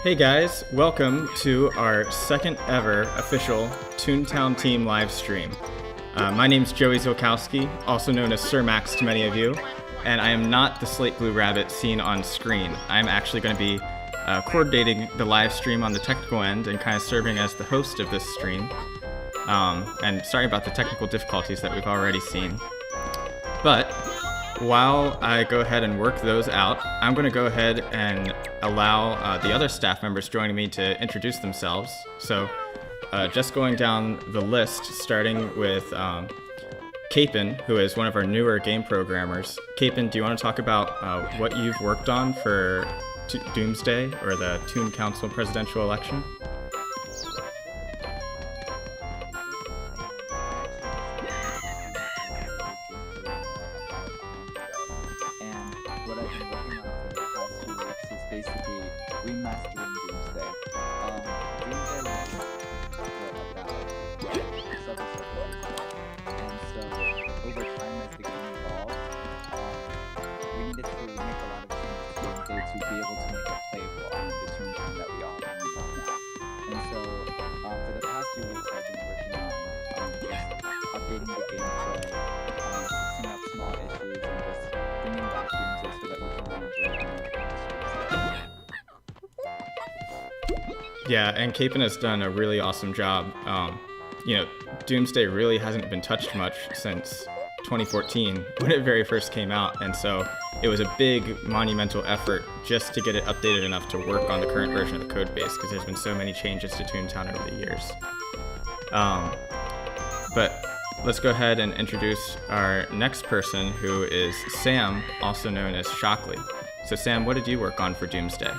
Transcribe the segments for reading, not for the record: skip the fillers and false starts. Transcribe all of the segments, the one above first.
Hey guys, welcome to our second ever official Toontown Team live stream. My name's Joey Zilkowski, also known as Sir Max to many of you, and I am not the slate blue rabbit seen on screen. I'm actually going to be coordinating the live stream on the technical end and kind of serving as the host of this stream. And sorry about the technical difficulties that we've already seen. But while I go ahead and work those out, I'm going to go ahead and allow the other staff members joining me to introduce themselves. So just going down the list, starting with Capon, who is one of our newer game programmers. Capon, do you want to talk about what you've worked on for Doomsday, or the Toon Council presidential election? Basically remastering Doomsday. Doomsday was about subsurface, and so over time as the game evolved, we needed to make a lot of changes to Doomsday to be able to make it playable on the Toontown that we all know now. And so for the past few weeks I've been working on just updating the gameplay, fixing up small issues, and just bringing back Doomsday so that we can all enjoy it. Yeah, and Capon has done a really awesome job. Doomsday really hasn't been touched much since 2014 when it very first came out, and so it was a big monumental effort just to get it updated enough to work on the current version of the code base, because there's been so many changes to Toontown over the years. But let's go ahead and introduce our next person, who is Sam, also known as Shockley. So Sam, what did you work on for Doomsday?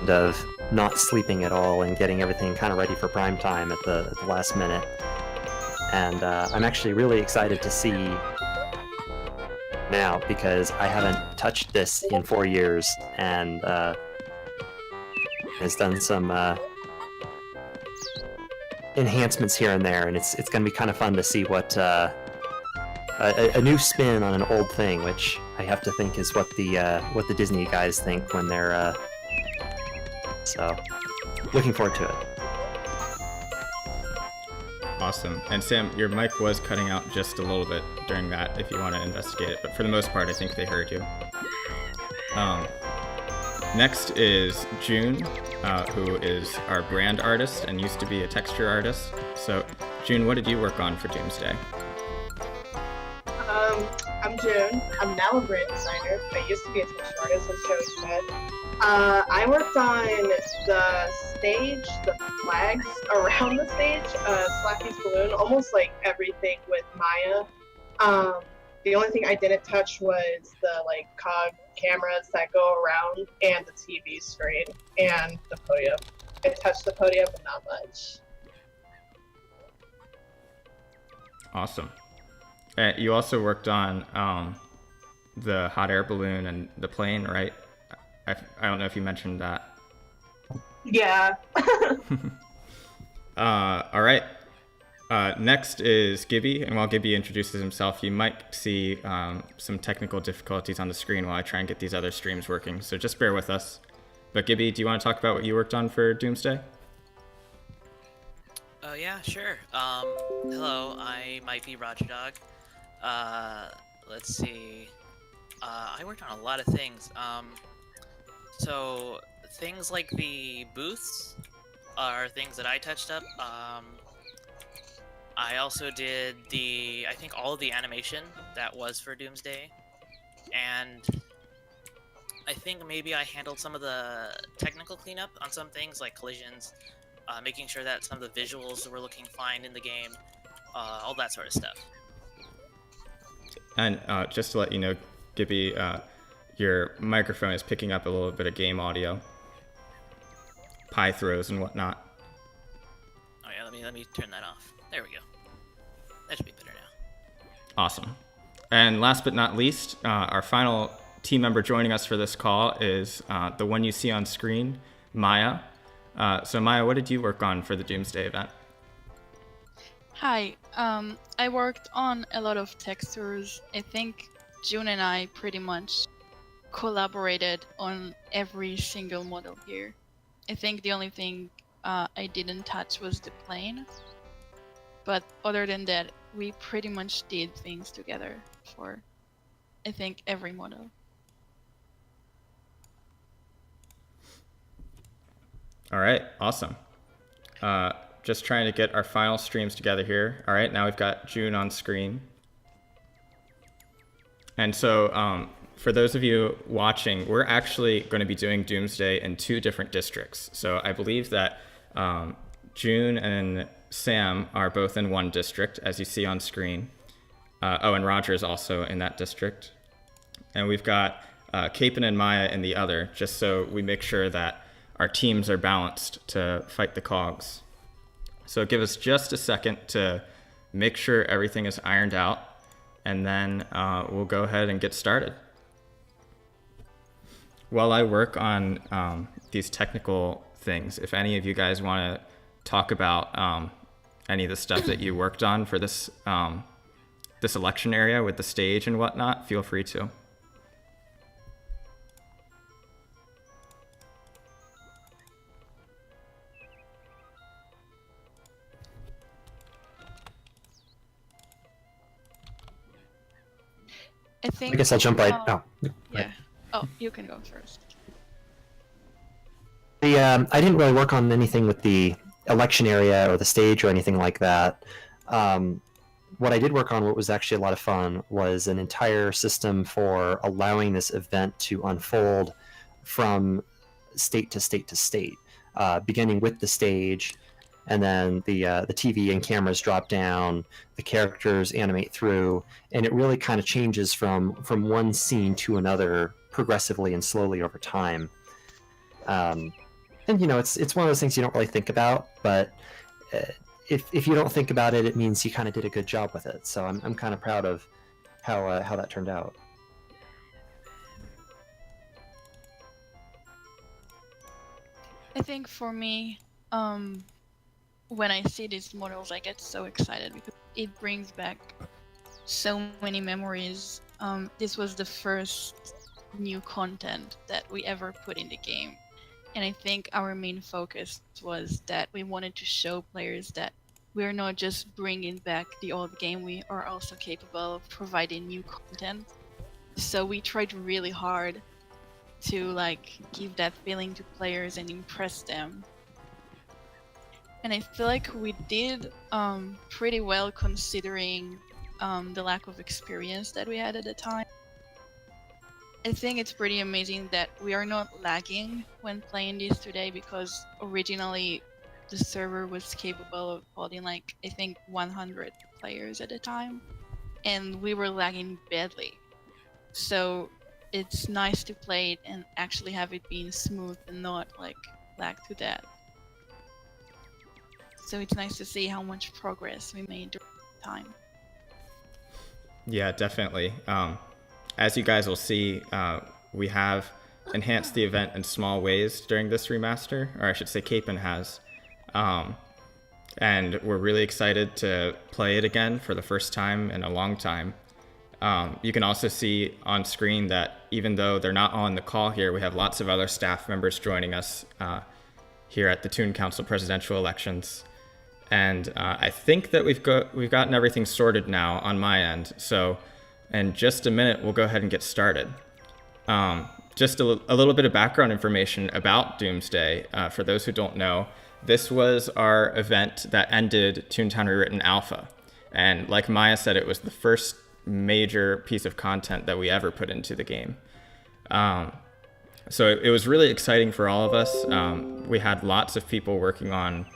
Of not sleeping at all and getting everything kind of ready for prime time at the last minute. And I'm actually really excited to see now, because I haven't touched this in 4 years, and has done some enhancements here and there, and it's going to be kind of fun to see what a new spin on an old thing, which I have to think is what the Disney guys think when they're so, looking forward to it. Awesome. And Sam, your mic was cutting out just a little bit during that, if you want to investigate it, but for the most part, I think they heard you. Next is June, who is our brand artist and used to be a texture artist. So, June, what did you work on for Doomsday? I'm June. I'm now a brand designer. I used to be a texture artist, as Joey said. I worked on the stage, the flags around the stage, Slacky's balloon, almost like everything with Maya. The only thing I didn't touch was the cog cameras that go around, and the TV screen, and the podium. I touched the podium, but not much. Awesome. You also worked on the hot air balloon and the plane, right? I don't know if you mentioned that. Yeah. All right. Next is Gibby, and while Gibby introduces himself, you might see some technical difficulties on the screen while I try and get these other streams working, so just bear with us. But Gibby, do you want to talk about what you worked on for Doomsday? Oh yeah, sure. Hello, I might be Roger Dog. Let's see. I worked on a lot of things. So things like the booths are things that I touched up. I also did I think all of the animation that was for Doomsday, and I think maybe I handled some of the technical cleanup on some things like collisions, making sure that some of the visuals were looking fine in the game, all that sort of stuff. And just to let you know, Gibby, your microphone is picking up a little bit of game audio, pie throws and whatnot. Oh yeah, let me turn that off. There we go. That should be better now. Awesome. And last but not least, our final team member joining us for this call is the one you see on screen, Maya. So Maya, what did you work on for the Doomsday event? Hi, I worked on a lot of textures. I think June and I pretty much collaborated on every single model here. I think the only thing I didn't touch was the plane. But other than that, we pretty much did things together for, I think, every model. All right, awesome. Just trying to get our final streams together here. All right, now we've got June on screen. And so for those of you watching, we're actually going to be doing Doomsday in 2 different districts. So I believe that June and Sam are both in one district, as you see on screen. And Roger is also in that district. And we've got Capon and Maya in the other, just so we make sure that our teams are balanced to fight the cogs. So give us just a second to make sure everything is ironed out, and then we'll go ahead and get started. While I work on these technical things, if any of you guys want to talk about any of the stuff that you worked on for this this election area with the stage and whatnot, feel free to. I guess I'll jump right. Yeah. Oh, you can go first. I didn't really work on anything with the election area or the stage or anything like that. What I did work on, what was actually a lot of fun, was an entire system for allowing this event to unfold from state to state to state, beginning with the stage, and then the TV and cameras drop down, the characters animate through, and it really kind of changes from one scene to another progressively and slowly over time. And it's one of those things you don't really think about, but if you don't think about it, it means you kind of did a good job with it. So I'm kind of proud of how that turned out. I think for me, when I see these models, I get so excited because it brings back so many memories. This was the first new content that we ever put in the game. And I think our main focus was that we wanted to show players that we're not just bringing back the old game, we are also capable of providing new content. So we tried really hard to give that feeling to players and impress them. And I feel like we did pretty well considering the lack of experience that we had at the time. I think it's pretty amazing that we are not lagging when playing this today, because originally the server was capable of holding I think 100 players at a time, and we were lagging badly. So it's nice to play it and actually have it being smooth and not lag to death. So it's nice to see how much progress we made during the time. Yeah, definitely. As you guys will see, we have enhanced the event in small ways during this remaster, or I should say Capon has. And we're really excited to play it again for the first time in a long time. You can also see on screen that even though they're not on the call here, we have lots of other staff members joining us here at the Toon Council presidential elections. And I think that we've gotten everything sorted now on my end. So in just a minute, we'll go ahead and get started. Just a little bit of background information about Doomsday. For those who don't know, this was our event that ended Toontown Rewritten Alpha. And like Maya said, it was the first major piece of content that we ever put into the game. So it was really exciting for all of us. We had lots of people working on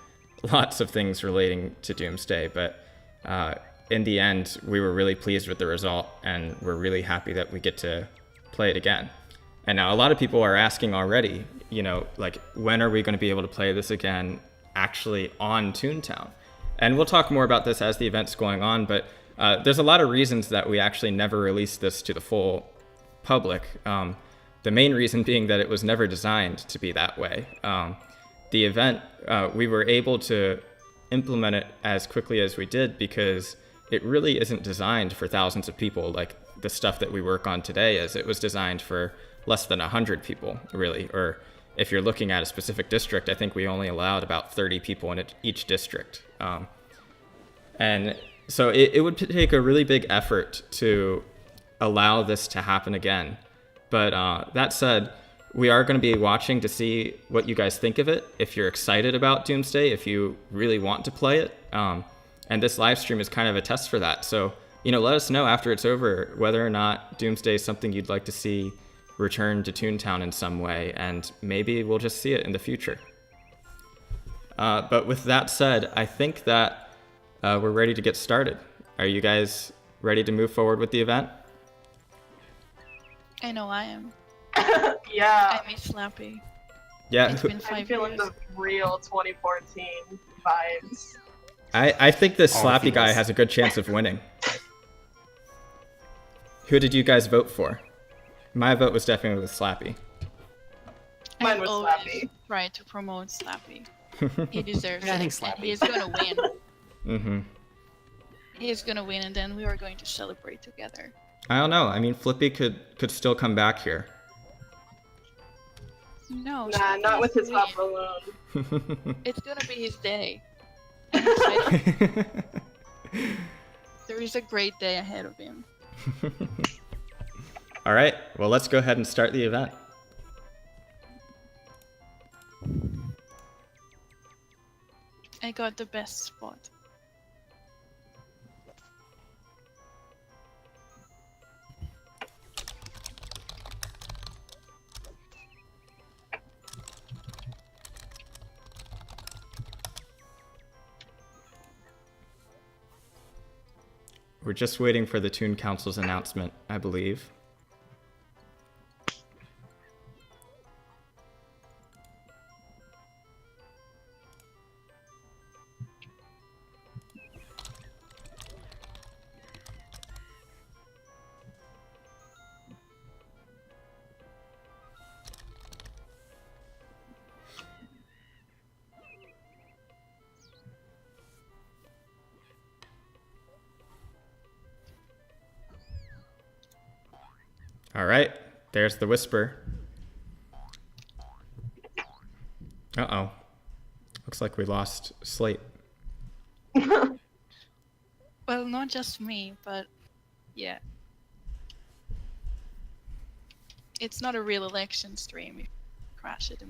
lots of things relating to Doomsday, but in the end, we were really pleased with the result, and we're really happy that we get to play it again. And now a lot of people are asking already, when are we going to be able to play this again actually on Toontown? And we'll talk more about this as the event's going on, but there's a lot of reasons that we actually never released this to the full public. The main reason being that it was never designed to be that way. The event, we were able to implement it as quickly as we did because it really isn't designed for thousands of people like the stuff that we work on today is. It was designed for less than 100 people, really. Or if you're looking at a specific district, I think we only allowed about 30 people in each district. And so it would take a really big effort to allow this to happen again. But that said, we are going to be watching to see what you guys think of it, if you're excited about Doomsday, if you really want to play it. And this live stream is kind of a test for that. So, let us know after it's over whether or not Doomsday is something you'd like to see return to Toontown in some way, and maybe we'll just see it in the future. But with that said, I think that we're ready to get started. Are you guys ready to move forward with the event? I know I am. Yeah. I miss Slappy. Yeah. It's been I'm 5 feeling years. the real 2014 vibes. I think this All Slappy guy feels. has a good chance of winning. Who did you guys vote for? My vote was definitely with Slappy. Mine I've was always Slappy. tried to promote Slappy. He deserves Yeah, I it. think And Slappy. he's gonna win. Mm-hmm. He's gonna win, and then we are going to celebrate together. I don't know. I mean, Flippy could still come back here. No, Nah, Slappy not with has his to hot win. balloon. It's gonna be his day. I'm excited. There is a great day ahead of him. All right. Well, let's go ahead and start the event. I got the best spot. We're just waiting for the Toon Council's announcement, I believe. All right, there's the whisper. Uh-oh. Looks like we lost Slate. Well, not just me, but yeah. It's not a real election stream. If you crash it.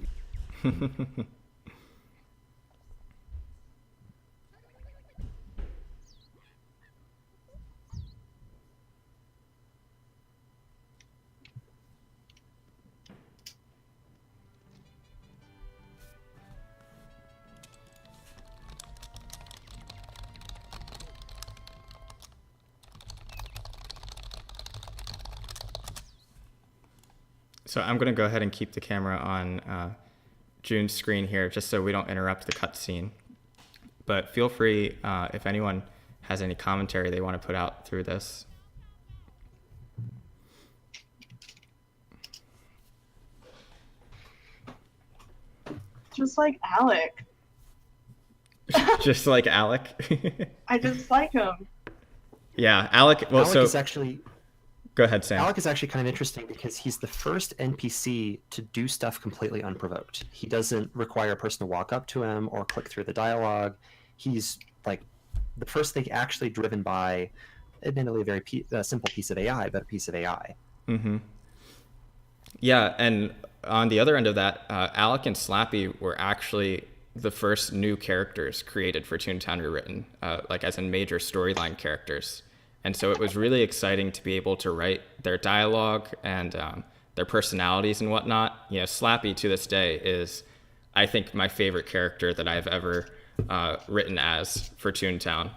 So I'm going to go ahead and keep the camera on June's screen here just so we don't interrupt the cutscene. But feel free if anyone has any commentary they want to put out through this. Just like Alec. Just like Alec. I just like him. Yeah, Alec. Well, Alec so is actually go ahead, Sam. Alec is actually kind of interesting because he's the first NPC to do stuff completely unprovoked. He doesn't require a person to walk up to him or click through the dialogue. He's like the first thing actually driven by, admittedly, a very simple piece of AI, but a piece of AI. Mm-hmm. Yeah, and on the other end of that, Alec and Slappy were actually the first new characters created for Toontown Rewritten, like as in major storyline characters. And so it was really exciting to be able to write their dialogue and their personalities and whatnot. You know, Slappy to this day is, I think, my favorite character that I've ever written as for Toontown.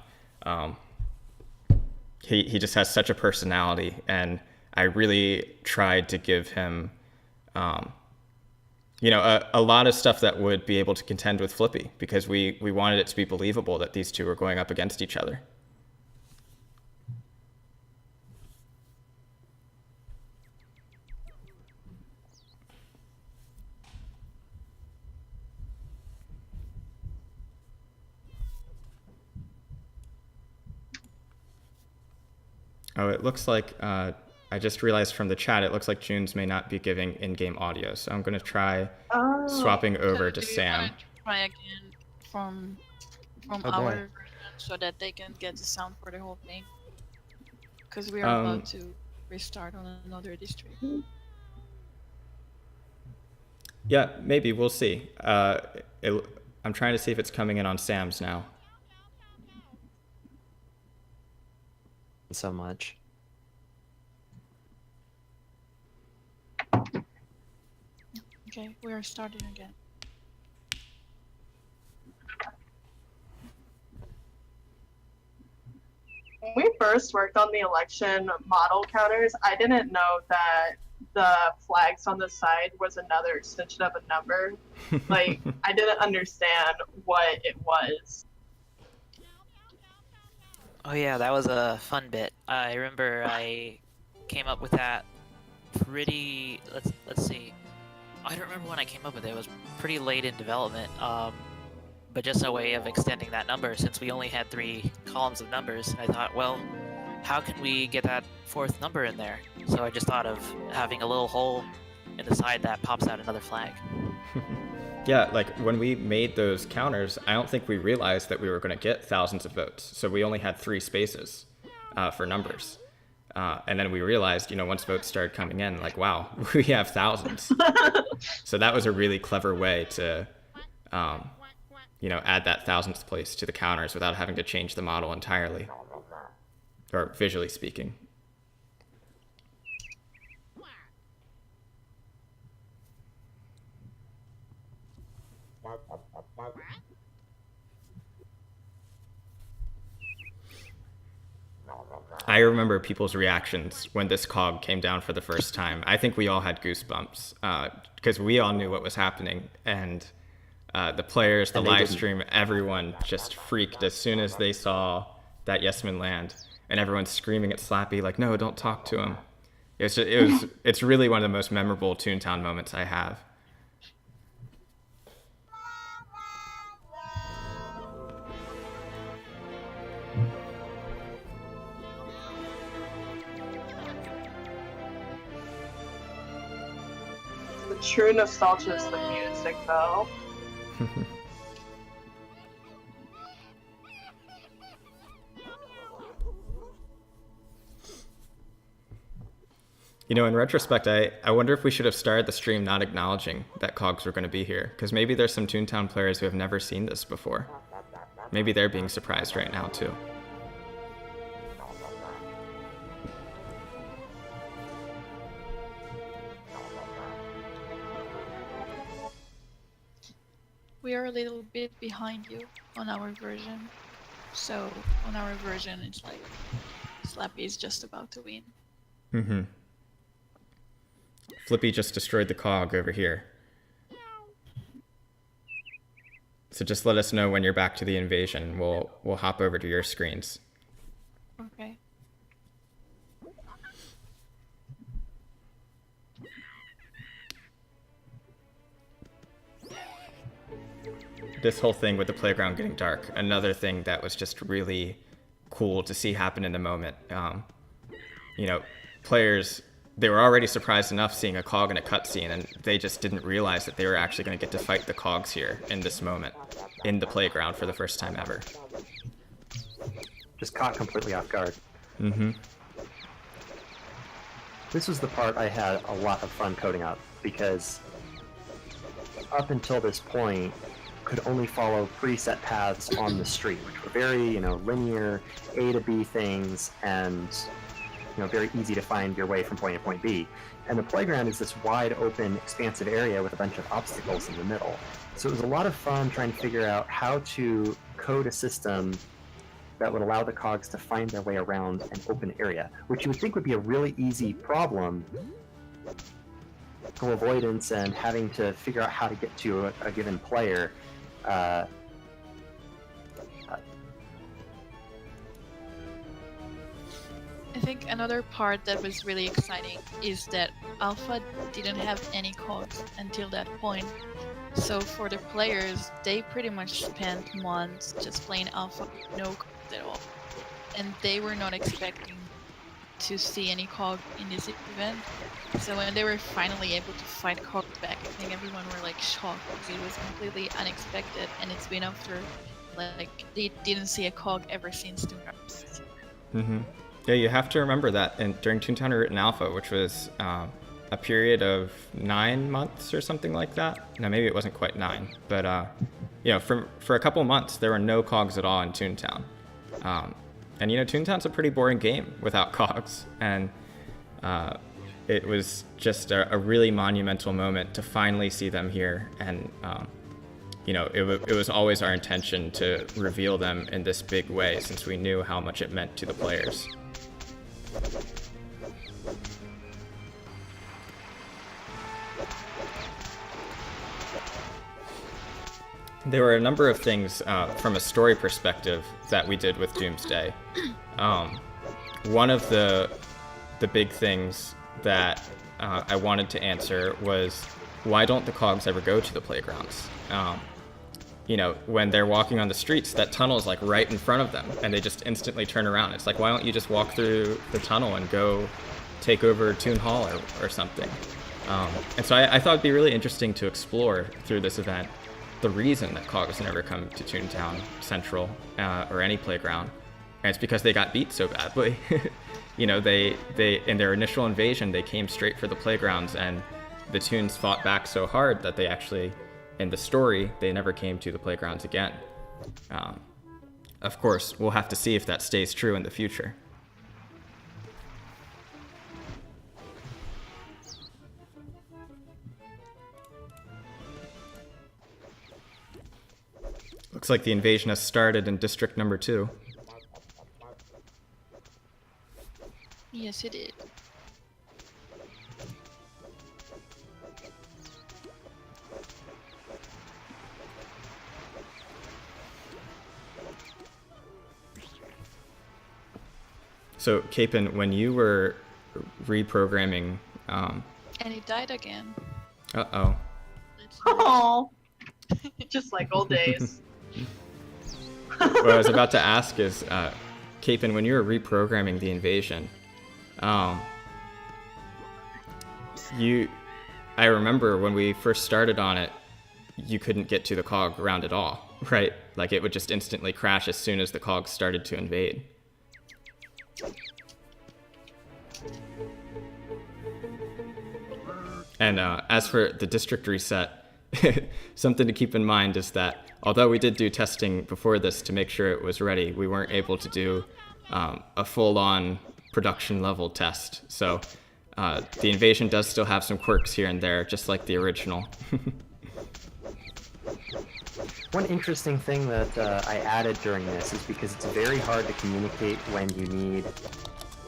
He just has such a personality, and I really tried to give him, you know, a lot of stuff that would be able to contend with Flippy, because we wanted it to be believable that these two were going up against each other. Oh, it looks like, I just realized from the chat, it looks like June's may not be giving in-game audio, so I'm going to try swapping over to Do you Sam. wanna try again from Oh, our boy. version so that they can get the sound for the whole thing? Because we are about to restart on another district. Yeah, maybe. We'll see. I'm trying to see if it's coming in on Sam's now. So much. Okay, we are starting again. When we first worked on the election model counters, I didn't know that the flags on the side was another extension of a number. Like, I didn't understand what it was. Oh yeah, that was a fun bit. I remember I came up with that pretty. Let's see. I don't remember when I came up with it. It was pretty late in development. But just a way of extending that number, since we only had 3 columns of numbers. I thought, well, how can we get that 4th number in there? So I just thought of having a little hole in the side that pops out another flag. Yeah, like when we made those counters, I don't think we realized that we were going to get thousands of votes. So we only had 3 spaces for numbers. And then we realized, once votes started coming in, like, wow, we have thousands. So that was a really clever way to, add that thousandth place to the counters without having to change the model entirely, or visually speaking. I remember people's reactions when this cog came down for the first time. I think we all had goosebumps because we all knew what was happening, and the players, the live stream, everyone just freaked as soon as they saw that Yesman land, and everyone's screaming at Slappy like, "No, don't talk to him." It's really one of the most memorable Toontown moments I have. The true nostalgia is the music, though. In retrospect, I wonder if we should have started the stream not acknowledging that cogs were going to be here, because maybe there's some Toontown players who have never seen this before. Maybe they're being surprised right now, too. We are a little bit behind you on our version. So on our version, it's like Slappy is just about to win. Mm-hmm. Flippy just destroyed the cog over here. So just let us know when you're back to the invasion. We'll hop over to your screens. Okay. This whole thing with the playground getting dark, another thing that was just really cool to see happen in the moment. Players, they were already surprised enough seeing a cog in a cutscene, and they just didn't realize that they were actually going to get to fight the cogs here in this moment, in the playground for the first time ever. Just caught completely off guard. Mm-hmm. This was the part I had a lot of fun coding up, because up until this point, could only follow preset paths on the street, which were very, linear A to B things, and very easy to find your way from point A to point B. And the playground is this wide open, expansive area with a bunch of obstacles in the middle. So it was a lot of fun trying to figure out how to code a system that would allow the cogs to find their way around an open area, which you would think would be a really easy problem. Avoidance and having to figure out how to get to a given player. I think another part that was really exciting is that Alpha didn't have any cogs until that point. So for the players, they pretty much spent months just playing Alpha, no cogs at all. And they were not expecting to see any cog in this event. So when they were finally able to fight cog back, I think everyone were like shocked because it was completely unexpected, and it's been after like they didn't see a cog ever since Toontown. Mm-hmm. Yeah, you have to remember that during Toontown Written Alpha, which was a period of 9 months or something like that. No, maybe it wasn't quite 9, but you know, for a couple months there were no cogs at all in Toontown. And you know, Toontown's a pretty boring game without cogs, and it was just a really monumental moment to finally see them here. And you know, it was always our intention to reveal them in this big way, since we knew how much it meant to the players. There were a number of things from a story perspective that we did with Doomsday. One of the big things that I wanted to answer was, why don't the cogs ever go to the playgrounds? You know, when they're walking on the streets, that tunnel is like right in front of them, and they just instantly turn around. It's like, why don't you just walk through the tunnel and go take over Toon Hall or something? And so I thought it'd be really interesting to explore through this event the reason that cogs never come to Toontown Central or any playground. And it's because they got beat so badly. You know, they in their initial invasion, they came straight for the playgrounds, and the Toons fought back so hard that they actually, in the story, they never came to the playgrounds again. Of course, we'll have to see if that stays true in the future. Looks like the invasion has started in District Number 2. Yes, it did. So, Capon, when you were reprogramming... And he died again. Uh-oh. Oh, just like old days. What I was about to ask is, Capon, when you were reprogramming the invasion, I remember when we first started on it, you couldn't get to the cog round at all, right? Like, it would just instantly crash as soon as the cogs started to invade. And as for the district reset, something to keep in mind is that although we did do testing before this to make sure it was ready, we weren't able to do a full-on production level test. So the invasion does still have some quirks here and there, just like the original. One interesting thing that I added during this is because it's very hard to communicate when you need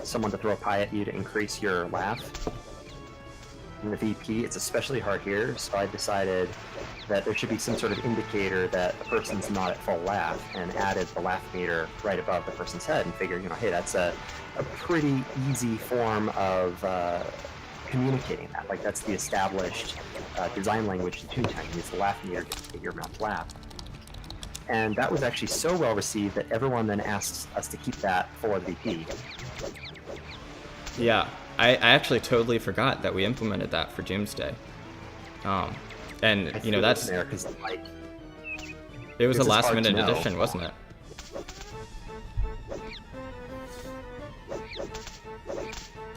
someone to throw a pie at you to increase your laugh. In the VP, it's especially hard here, so I decided that there should be some sort of indicator that the person's not at full laugh, and added the laugh meter right above the person's head, and figured, you know, hey, that's a pretty easy form of communicating that. Like, that's the established design language in Toontown. You use the laugh meter to get your mouth to laugh. And that was actually so well received that everyone then asked us to keep that for the VP. Yeah, I actually totally forgot that we implemented that for Doomsday. And, you know, that's... There 'cause, like, it was a it's hard to last-minute know. addition, wasn't it?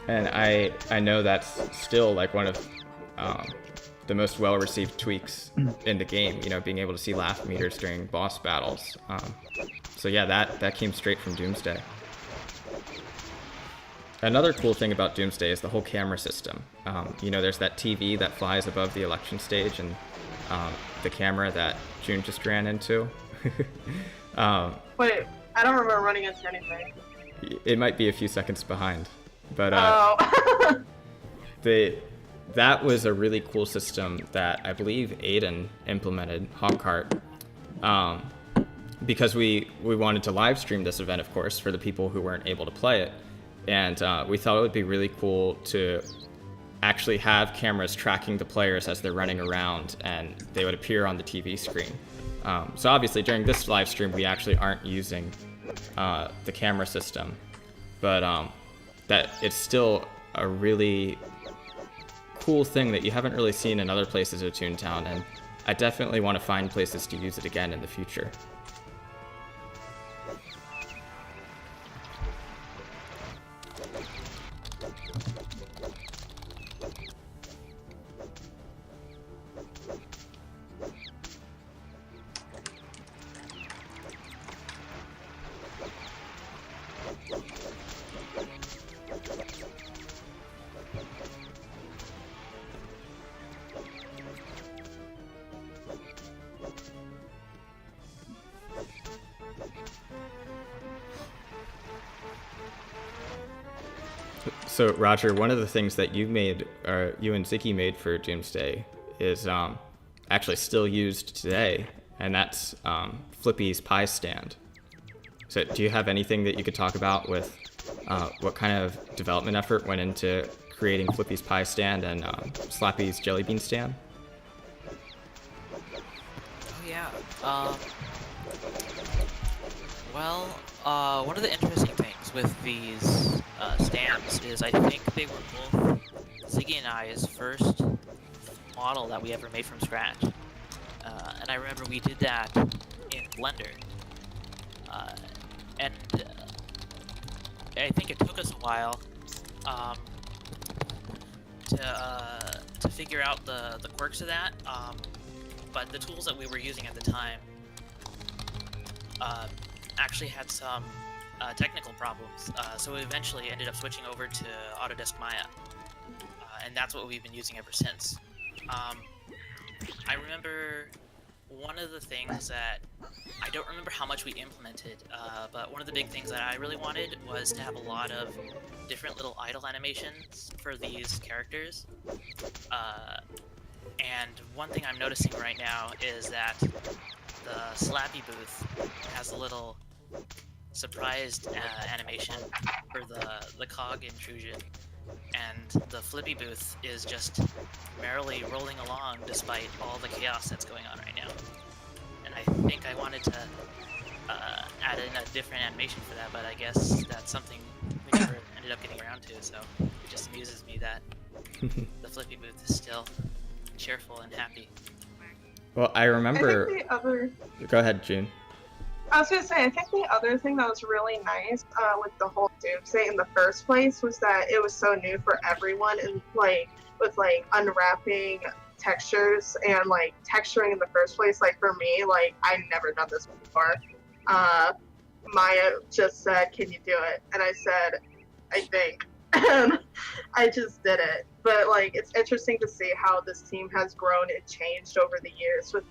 And I know that's still, like, one of the most well-received tweaks in the game, you know, being able to see laugh meters during boss battles. So yeah, that came straight from Doomsday. Another cool thing about Doomsday is the whole camera system. You know, there's that TV that flies above the election stage, and the camera that June just ran into. Wait, I don't remember running into anything. It might be a few seconds behind, but Oh. that was a really cool system that I believe Aiden implemented, Hawkheart, because we wanted to live stream this event, of course, for the people who weren't able to play it. And we thought it would be really cool to actually have cameras tracking the players as they're running around, and they would appear on the TV screen. So obviously during this live stream we actually aren't using the camera system, but that it's still a really cool thing that you haven't really seen in other places of Toontown, and I definitely want to find places to use it again in the future. So Roger, one of the things that you made, or you and Ziki made for Doomsday, is actually still used today, and that's Flippy's pie stand. So do you have anything that you could talk about with what kind of development effort went into creating Flippy's pie stand and Slappy's jelly bean stand? Oh yeah. One of the interesting things with these stamps is I think they were both Ziggy and I's first model that we ever made from scratch. And I remember we did that in Blender. And I think it took us a while to figure out the quirks of that. But the tools that we were using at the time actually had some technical problems, so we eventually ended up switching over to Autodesk Maya, and that's what we've been using ever since. I remember one of the things that I don't remember how much we implemented, but one of the big things that I really wanted was to have a lot of different little idle animations for these characters. And one thing I'm noticing right now is that the Slappy booth has a little surprised animation for the cog intrusion, and the Flippy booth is just merrily rolling along despite all the chaos that's going on right now. And I think I wanted to add in a different animation for that, but I guess that's something we never ended up getting around to, so it just amuses me that the Flippy booth is still cheerful and happy. Well, I remember... I think the other... Go ahead, June. I was gonna say, I think the other thing that was really nice with the whole Doomsday in the first place was that it was so new for everyone, and with unwrapping textures and texturing in the first place. For me, I'd never done this before. Maya just said, "Can you do it?" And I said, "I think." And I just did it. But it's interesting to see how this team has grown and changed over the years with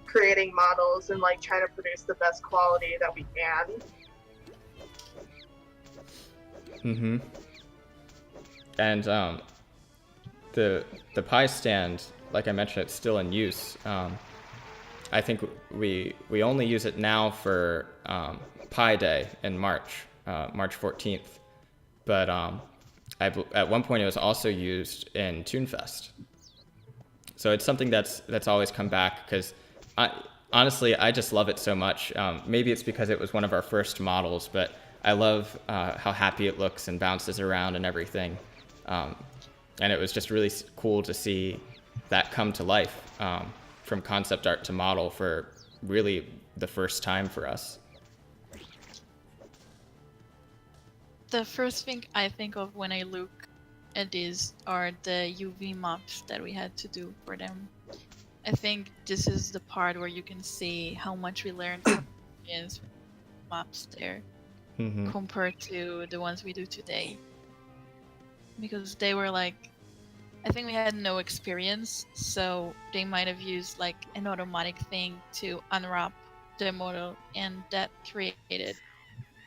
creating models and trying to produce the best quality that we can. Mm-hmm. And the pie stand, like I mentioned, it's still in use. I think we only use it now for Pi Day in March 14th. But at one point it was also used in Toonfest. So it's something that's always come back because honestly, I just love it so much. Maybe it's because it was one of our first models, but I love how happy it looks and bounces around and everything. And it was just really cool to see that come to life from concept art to model for really the first time for us. The first thing I think of when I look at these are the UV maps that we had to do for them. I think this is the part where you can see how much we learned from these maps there compared to the ones we do today. Because they were I think we had no experience, so they might have used an automatic thing to unwrap the model, and that created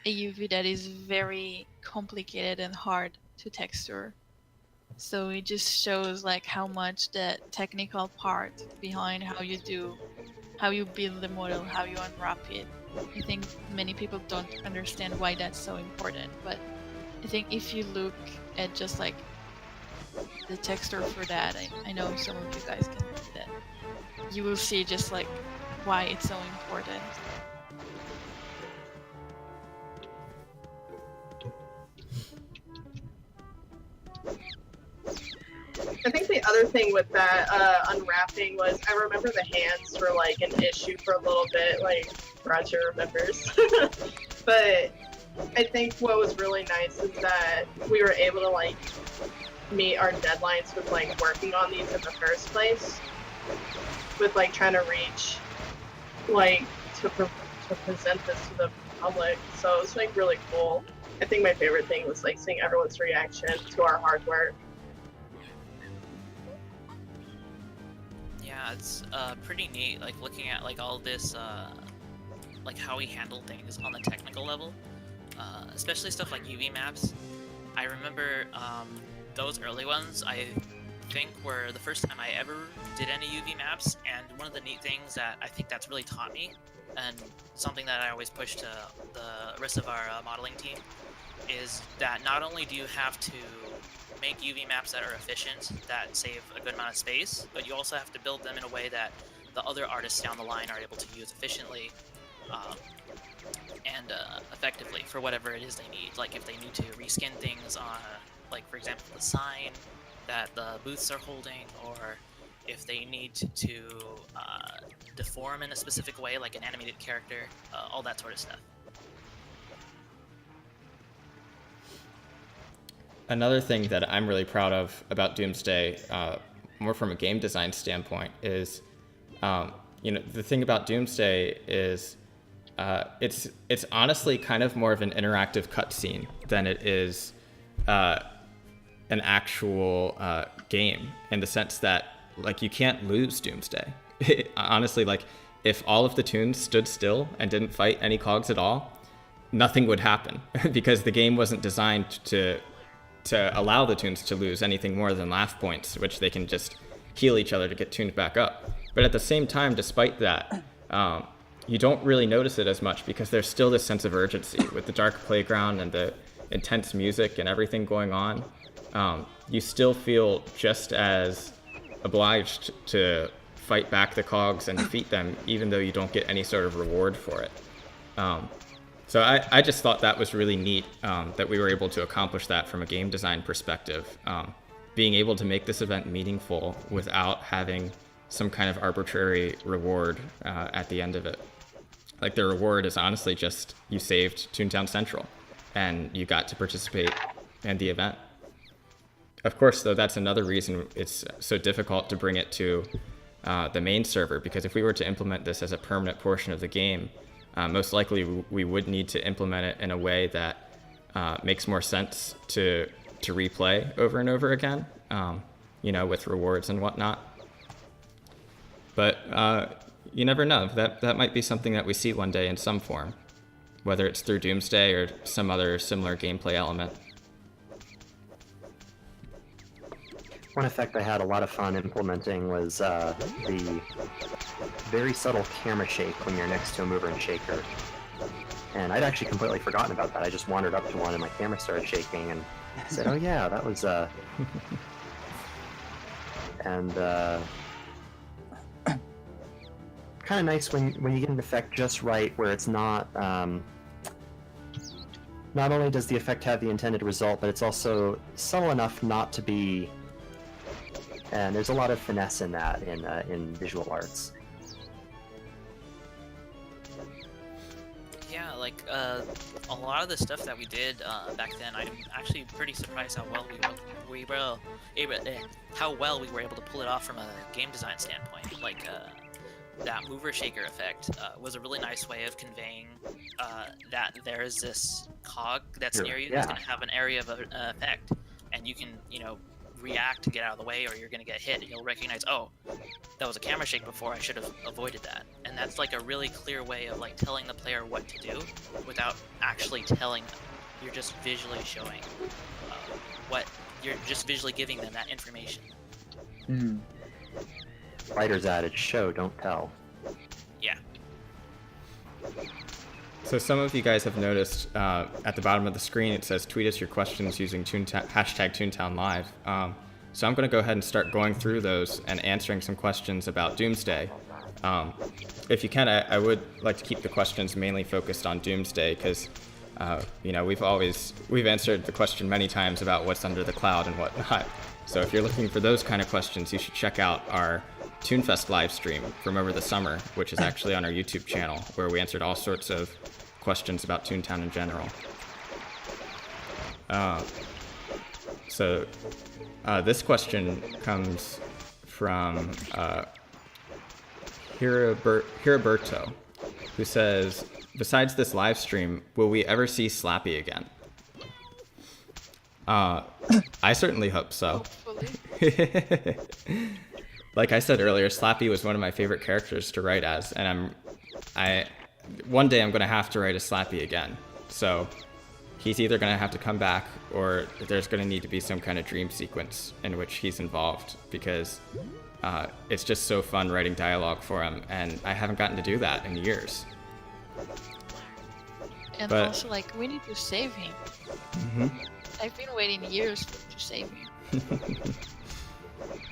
a UV that is very complicated and hard to texture. So it just shows how much the technical part behind how you build the model, how you unwrap it. I think many people don't understand why that's so important, but I think if you look at just the texture for that, I know some of you guys can do that. You will see just why it's so important. I think the other thing with that unwrapping was I remember the hands were like an issue for a little bit, like Roger remembers. But I think what was really nice is that we were able to like meet our deadlines with like working on these in the first place, with like trying to reach like to present this to the public. So it was like really cool. I think my favorite thing was like seeing everyone's reaction to our hard work. Yeah, it's pretty neat, like looking at like all this, like how we handle things on the technical level, especially stuff like UV maps. I remember those early ones, I think were the first time I ever did any UV maps, and one of the neat things that I think that's really taught me, and something that I always push to the rest of our modeling team, is that not only do you have to make UV maps that are efficient, that save a good amount of space, but you also have to build them in a way that the other artists down the line are able to use efficiently and effectively for whatever it is they need. Like if they need to reskin things on, like for example, the sign that the booths are holding, or if they need to deform in a specific way, like an animated character, all that sort of stuff. Another thing that I'm really proud of about Doomsday, more from a game design standpoint, is, the thing about Doomsday is it's honestly kind of more of an interactive cutscene than it is an actual game, in the sense that like you can't lose Doomsday. Honestly, like if all of the Toons stood still and didn't fight any cogs at all, nothing would happen because the game wasn't designed to allow the Toons to lose anything more than laugh points, which they can just heal each other to get tuned back up. But at the same time, despite that, you don't really notice it as much because there's still this sense of urgency with the dark playground and the intense music and everything going on. You still feel just as obliged to fight back the cogs and defeat them, even though you don't get any sort of reward for it. So I just thought that was really neat, that we were able to accomplish that from a game design perspective, being able to make this event meaningful without having some kind of arbitrary reward at the end of it. Like the reward is honestly just you saved Toontown Central and you got to participate in the event. Of course, though, that's another reason it's so difficult to bring it to the main server, because if we were to implement this as a permanent portion of the game, most likely we would need to implement it in a way that makes more sense to replay over and over again, with rewards and whatnot. But you never know. That might be something that we see one day in some form, whether it's through Doomsday or some other similar gameplay element. One effect I had a lot of fun implementing was the very subtle camera shake when you're next to a mover and shaker. And I'd actually completely forgotten about that. I just wandered up to one and my camera started shaking and said, oh yeah, that was... And kind of nice when you get an effect just right, where it's not... not only does the effect have the intended result, but it's also subtle enough not to be... And there's a lot of finesse in that in visual arts. Yeah, like a lot of the stuff that we did back then, I'm actually pretty surprised how well we were able to pull it off from a game design standpoint. Like that mover shaker effect was a really nice way of conveying that there is this cog that's near you that's going to have an area of effect, and you can react to get out of the way, or you're going to get hit, and you'll recognize, oh, that was a camera shake before, I should have avoided that. And that's like a really clear way of like telling the player what to do without actually telling them. You're just visually showing you're just visually giving them that information. Writer's adage, show, don't tell. Yeah. So some of you guys have noticed at the bottom of the screen it says tweet us your questions using hashtag Toontown Live. So I'm going to go ahead and start going through those and answering some questions about Doomsday. If you can, I would like to keep the questions mainly focused on Doomsday, because We've answered the question many times about what's under the cloud and whatnot. So if you're looking for those kind of questions, you should check out our Toonfest live stream from over the summer, which is actually on our YouTube channel, where we answered all sorts of questions about Toontown in general. This question comes from Hiraberto, who says, besides this live stream, will we ever see Slappy again? I certainly hope so. Hopefully. Like I said earlier, Slappy was one of my favorite characters to write as, and one day I'm going to have to write a Slappy again. So he's either going to have to come back, or there's going to need to be some kind of dream sequence in which he's involved, because it's just so fun writing dialogue for him, and I haven't gotten to do that in years. And But- also, like, we need to save him. Mm-hmm. I've been waiting years to save him.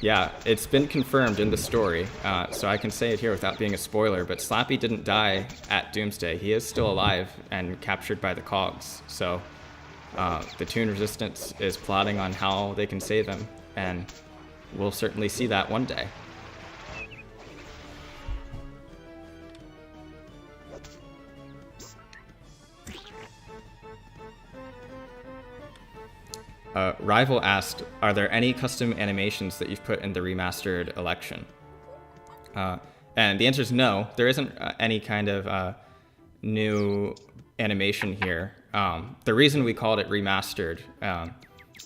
Yeah, it's been confirmed in the story, so I can say it here without being a spoiler, but Slappy didn't die at Doomsday. He is still alive and captured by the Cogs. So the Toon Resistance is plotting on how they can save him, and we'll certainly see that one day. Rival asked, are there any custom animations that you've put in the remastered election? And the answer is no. There isn't any kind of new animation here. The reason we called it remastered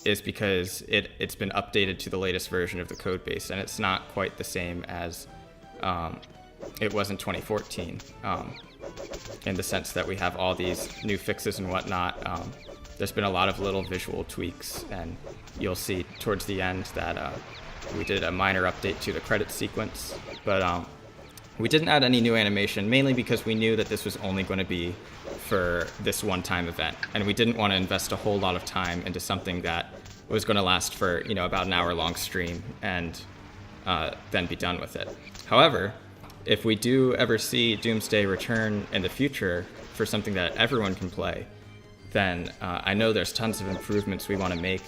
is because it's been updated to the latest version of the code base, and it's not quite the same as it was in 2014, in the sense that we have all these new fixes and whatnot. There's been a lot of little visual tweaks, and you'll see towards the end that we did a minor update to the credit sequence, but we didn't add any new animation, mainly because we knew that this was only going to be for this one-time event, and we didn't want to invest a whole lot of time into something that was going to last for, about an hour-long stream and then be done with it. However, if we do ever see Doomsday return in the future for something that everyone can play, then I know there's tons of improvements we want to make.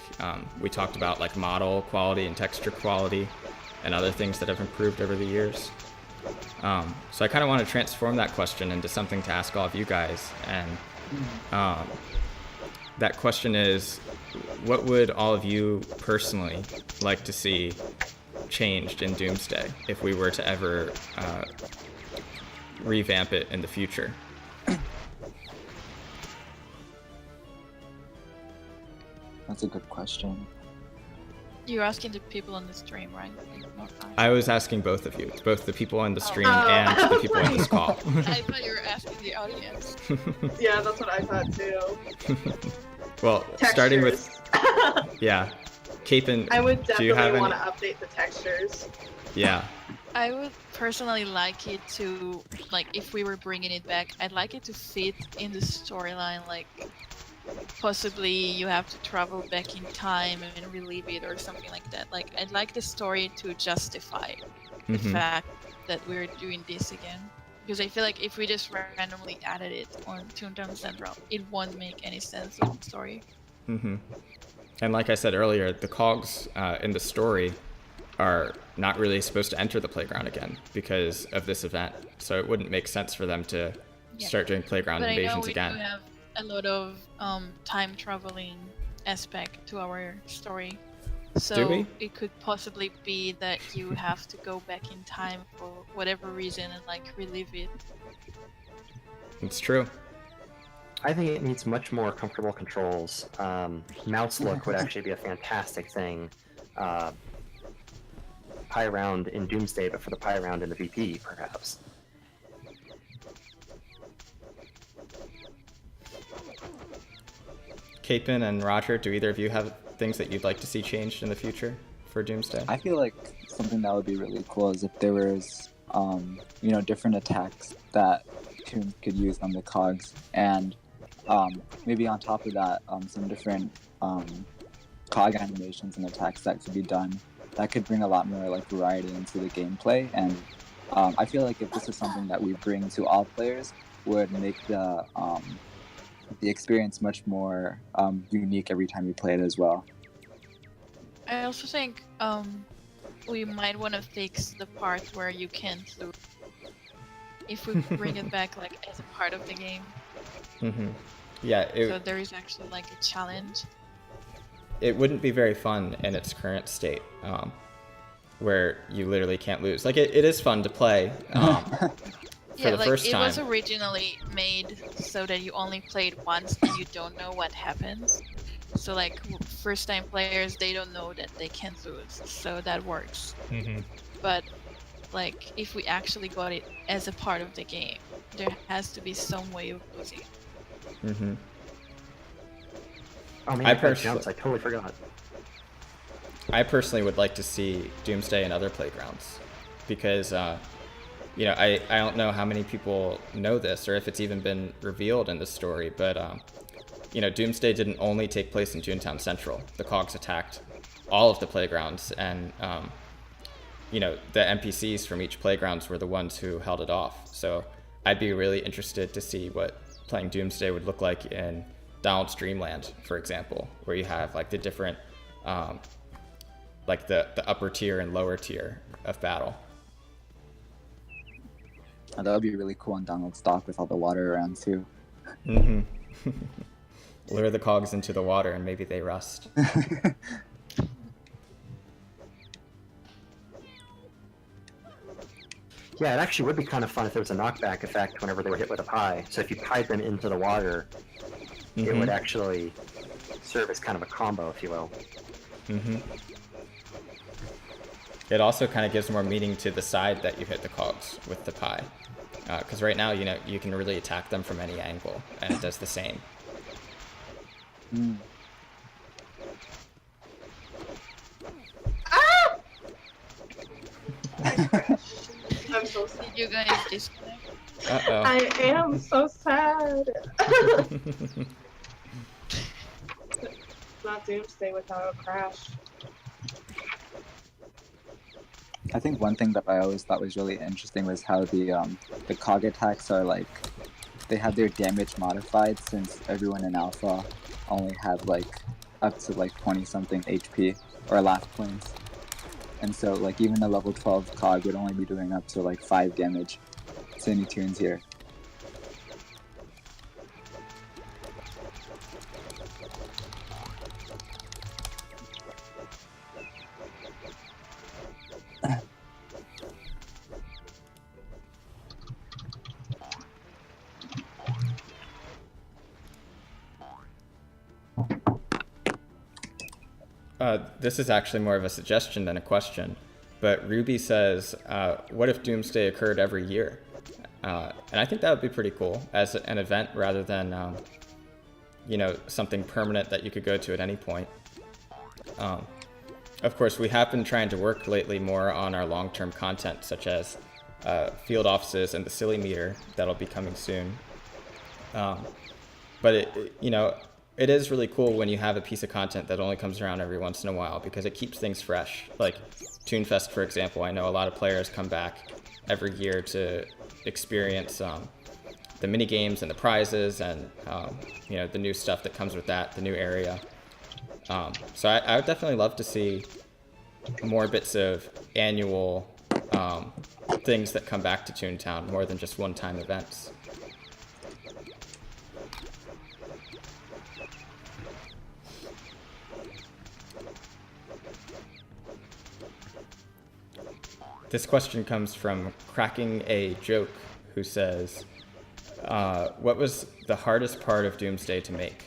We talked about like model quality and texture quality and other things that have improved over the years. So I kind of want to transform that question into something to ask all of you guys. And that question is, what would all of you personally like to see changed in Doomsday if we were to ever revamp it in the future? That's a good question. You're asking the people on the stream, right? Not I was asking both of you, both the people on the stream Oh. and the people on this call. I thought you were asking the audience. Yeah, that's what I thought too. Well, starting with, yeah, Capin, I would do you have definitely any? want to update the textures. Yeah, I would personally like it to, like, if we were bringing it back, I'd like it to fit in the storyline, like, possibly you have to travel back in time and relive it or something like that. Like, I'd like the story to justify the Mhm. fact that we're doing this again. Because I feel like if we just randomly added it on Toontown Central, it won't make any sense of the story. hmm And like I said earlier, the cogs in the story are not really supposed to enter the playground again because of this event. So it wouldn't make sense for them to Yeah. start doing playground But I know invasions we again. do have a lot of time traveling aspect to our story. So Do we? it could possibly be that you have to go back in time for whatever reason and like relive it. It's true. I think it needs much more comfortable controls. Mouse look would actually be a fantastic thing. Pie round in Doomsday, but for the pie round in the VP, perhaps. Capin and Roger, do either of you have things that you'd like to see changed in the future for Doomsday? I feel like something that would be really cool is if there was, different attacks that Toon could use on the cogs, and maybe on top of that, some different cog animations and attacks that could be done. That could bring a lot more like variety into the gameplay, and I feel like if this is something that we bring to all players, would make the the experience much more unique every time you play it as well. I also think we might want to fix the parts where you can't loot. If we bring it back like as a part of the game, Yeah, so there is actually like a challenge. it wouldn't be very fun in its current state, where you literally can't lose. Like, it is fun to play for Yeah, the like first it time. was originally made so that you only play it once and you don't know what happens. So like first time players, they don't know that they can't lose, so that works. But like if we actually got it as a part of the game, there has to be some way of losing. Oh man, I I played personally- jumps. I totally forgot. I personally would like to see Doomsday in other playgrounds, because you know, I don't know how many people know this or if it's even been revealed in the story, but you know, Doomsday didn't only take place in Toontown Central. The Cogs attacked all of the playgrounds, and you know, the NPCs from each playgrounds were the ones who held it off. So I'd be really interested to see what playing Doomsday would look like in Donald's Dreamland, for example, where you have like the different like the upper tier and lower tier of battle. That would be really cool on Donald's dock with all the water around too. Lure the cogs into the water and maybe they rust. Yeah, it actually would be kind of fun if there was a knockback effect whenever they were hit with a pie. So if you pied them into the water, it would actually serve as kind of a combo, if you will. It also kind of gives more meaning to the side that you hit the cogs with the pie. Because right now, you know, you can really attack them from any angle, and it does the same. I'm so sad. Did you guys disconnect? Uh-oh. I am so sad. Not Doomsday without a crash. I think one thing that I always thought was really interesting was how the cog attacks are like, they have their damage modified, since everyone in Alpha only had like up to like 20 something HP or life points, and so like even the level 12 cog would only be doing up to like 5 damage to any tunes here. This is actually more of a suggestion than a question, but Ruby says, what if Doomsday occurred every year? And I think that would be pretty cool as an event rather than, you know, something permanent that you could go to at any point. Of course, we have been trying to work lately more on our long-term content, such as field offices and the silly meter that'll be coming soon. But it, you know, it is really cool when you have a piece of content that only comes around every once in a while, because it keeps things fresh. Like Toonfest, for example, I know a lot of players come back every year to experience the mini games and the prizes and you know, the new stuff that comes with that, the new area. So I would definitely love to see more bits of annual things that come back to Toontown, more than just one-time events. This question comes from Cracking a Joke, who says, what was the hardest part of Doomsday to make?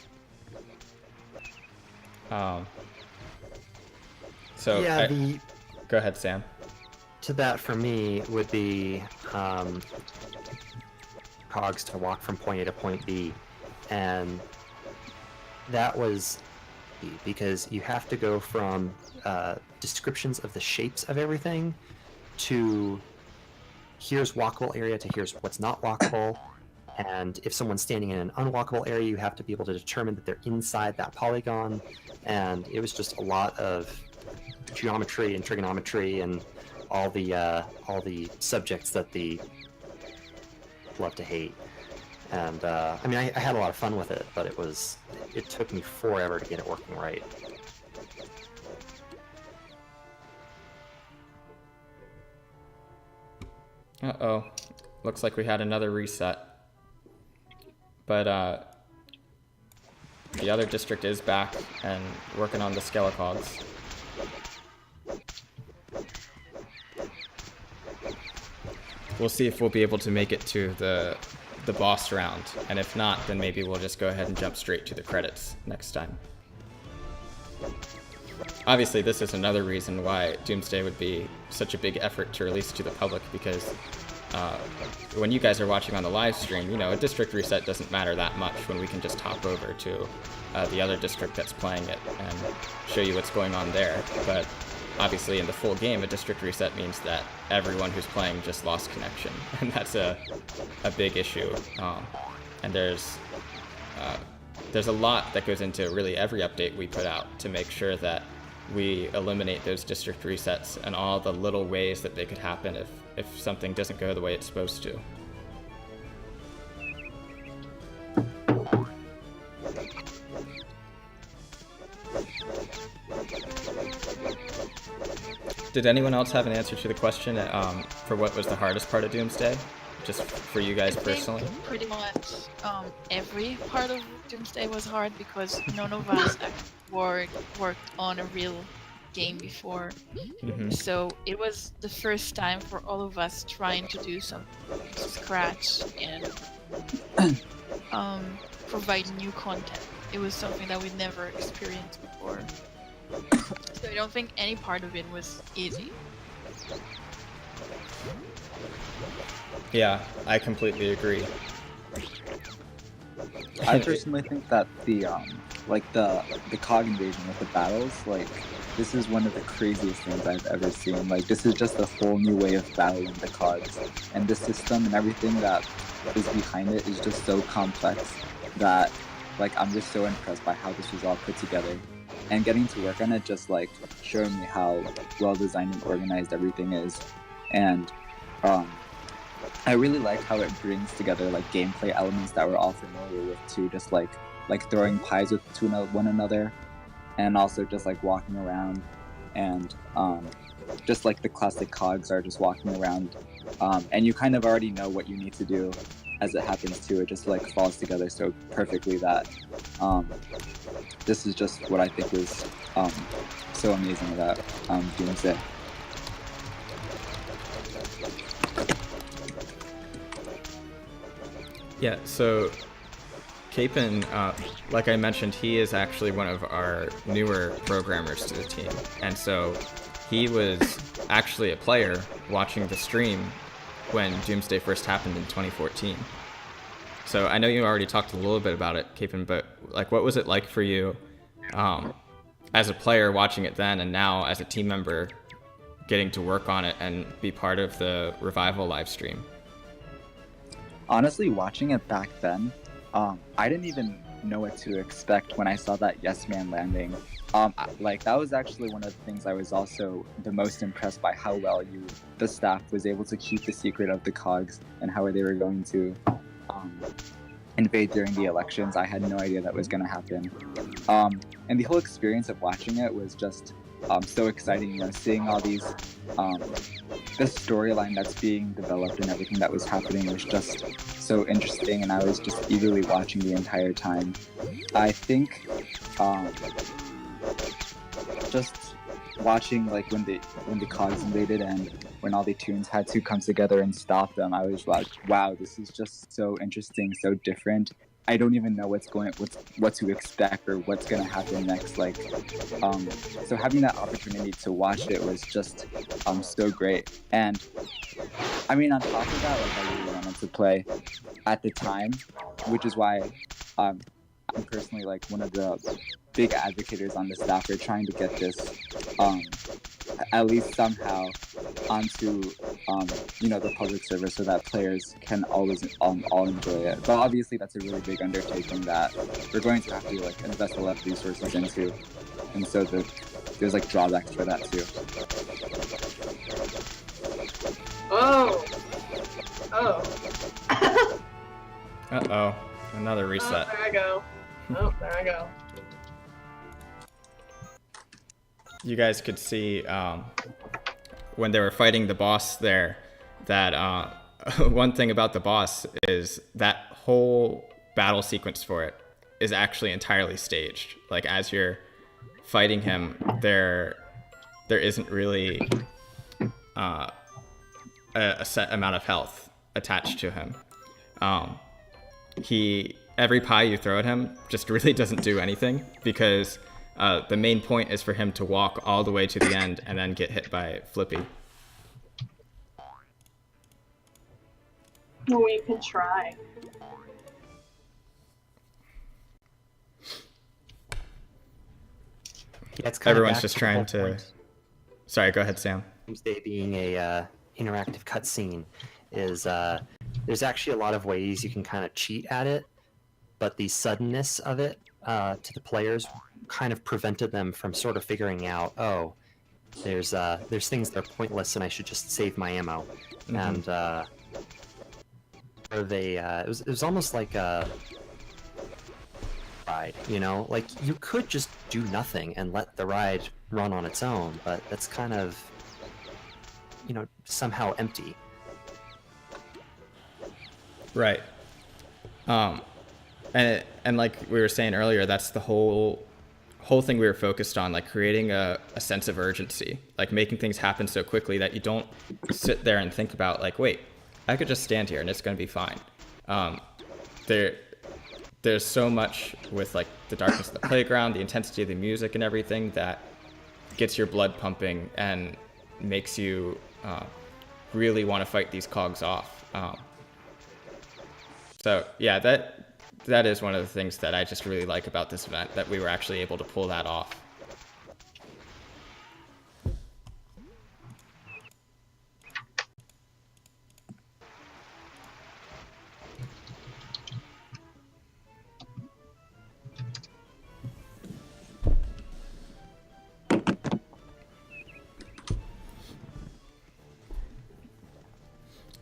So Yeah, go ahead, Sam. to that for me would be cogs to walk from point A to point B, and that was because you have to go from descriptions of the shapes of everything to here's walkable area to here's what's not walkable, and if someone's standing in an unwalkable area, you have to be able to determine that they're inside that polygon, and it was just a lot of geometry and trigonometry and all the subjects that the love to hate. And I mean, I had a lot of fun with it, but it took me forever to get it working right. Uh-oh. Looks like we had another reset. But the other district is back and working on the Skelecogs. We'll see if we'll be able to make it to the boss round, and if not, then maybe we'll just go ahead and jump straight to the credits next time. Obviously, this is another reason why Doomsday would be such a big effort to release to the public, because when you guys are watching on the live stream, you know, a district reset doesn't matter that much when we can just hop over to the other district that's playing it and show you what's going on there. But obviously, in the full game, a district reset means that everyone who's playing just lost connection, and that's a big issue. And there's a lot that goes into really every update we put out to make sure that we eliminate those district resets and all the little ways that they could happen if something doesn't go the way it's supposed to. Did anyone else have an answer to the question for what was the hardest part of Doomsday? Just for you guys personally? I think pretty much every part of Doomsday was hard because none of us actually worked on a real game before. Mm-hmm. So it was the first time for all of us trying to do something from scratch and provide new content. It was something that we'd never experienced before. So I don't think any part of it was easy. Yeah, I completely agree. I personally think that the cog invasion with the battles, like, this is one of the craziest things I've ever seen. Like, this is just a whole new way of battling the cogs, and the system and everything that is behind it is just so complex that, like, I'm just so impressed by how this was all put together. And getting to work on it just, like, showed me how well designed and organized everything is. And I really liked how it brings together, like, gameplay elements that we're all familiar with too, just like throwing pies to one another, and also just like walking around, and just like the classic cogs are just walking around, and you kind of already know what you need to do as it happens too. It just like falls together so perfectly that this is just what I think was so amazing about Doomsday. Yeah, so Capon, like I mentioned, he is actually one of our newer programmers to the team. And so he was actually a player watching the stream when Doomsday first happened in 2014. So I know you already talked a little bit about it, Capon, but like, what was it like for you as a player watching it then, and now as a team member getting to work on it and be part of the Revival live stream? Honestly, watching it back then, I didn't even know what to expect when I saw that Yes Man landing. Like, that was actually one of the things I was also the most impressed by, how well the staff was able to keep the secret of the cogs and how they were going to invade during the elections. I had no idea that was going to happen. And the whole experience of watching it was just so exciting, you know, seeing all these, the storyline that's being developed and everything that was happening was just so interesting, and I was just eagerly watching the entire time. I think just watching, like, when the cogs invaded and when all the Toons had to come together and stop them, I was like, wow, this is just so interesting, so different. I don't even know what to expect or what's gonna happen next. Like, so having that opportunity to watch it was just so great. And I mean, on top of that, like, I really wanted to play at the time, which is why I'm personally, like, one of the big advocators on the staff for trying to get this at least somehow onto you know, the public server so that players can always all enjoy it. But obviously that's a really big undertaking that we're going to have to, like, invest a lot of resources into, and so there's like drawbacks for that too. Oh. Uh-oh. Another Oh, reset. there I go. Oh, there I go. You guys could see when they were fighting the boss there that one thing about the boss is that whole battle sequence for it is actually entirely staged. Like, as you're fighting him, there isn't really a set amount of health attached to him. Every pie you throw at him just really doesn't do anything, because the main point is for him to walk all the way to the end and then get hit by Flippy. Well, you can try. Yeah, it's kind Everyone's of just trying to... point. Sorry, go ahead, Sam. Doomsday being a interactive cutscene is there's actually a lot of ways you can kind of cheat at it, but the suddenness of it to the players kind of prevented them from sort of figuring out, oh, there's things that are pointless and I should just save my ammo. Mm-hmm. And or they it was almost like a ride, you know, like you could just do nothing and let the ride run on its own, but that's kind of, you know, somehow empty. Right. And like we were saying earlier, that's the whole thing we were focused on, like creating a sense of urgency, like making things happen so quickly that you don't sit there and think about, like, wait, I could just stand here and it's going to be fine. There's so much with, like, the darkness of the playground, the intensity of the music and everything that gets your blood pumping and makes you really want to fight these cogs off. So yeah, that is one of the things that I just really like about this event, that we were actually able to pull that off.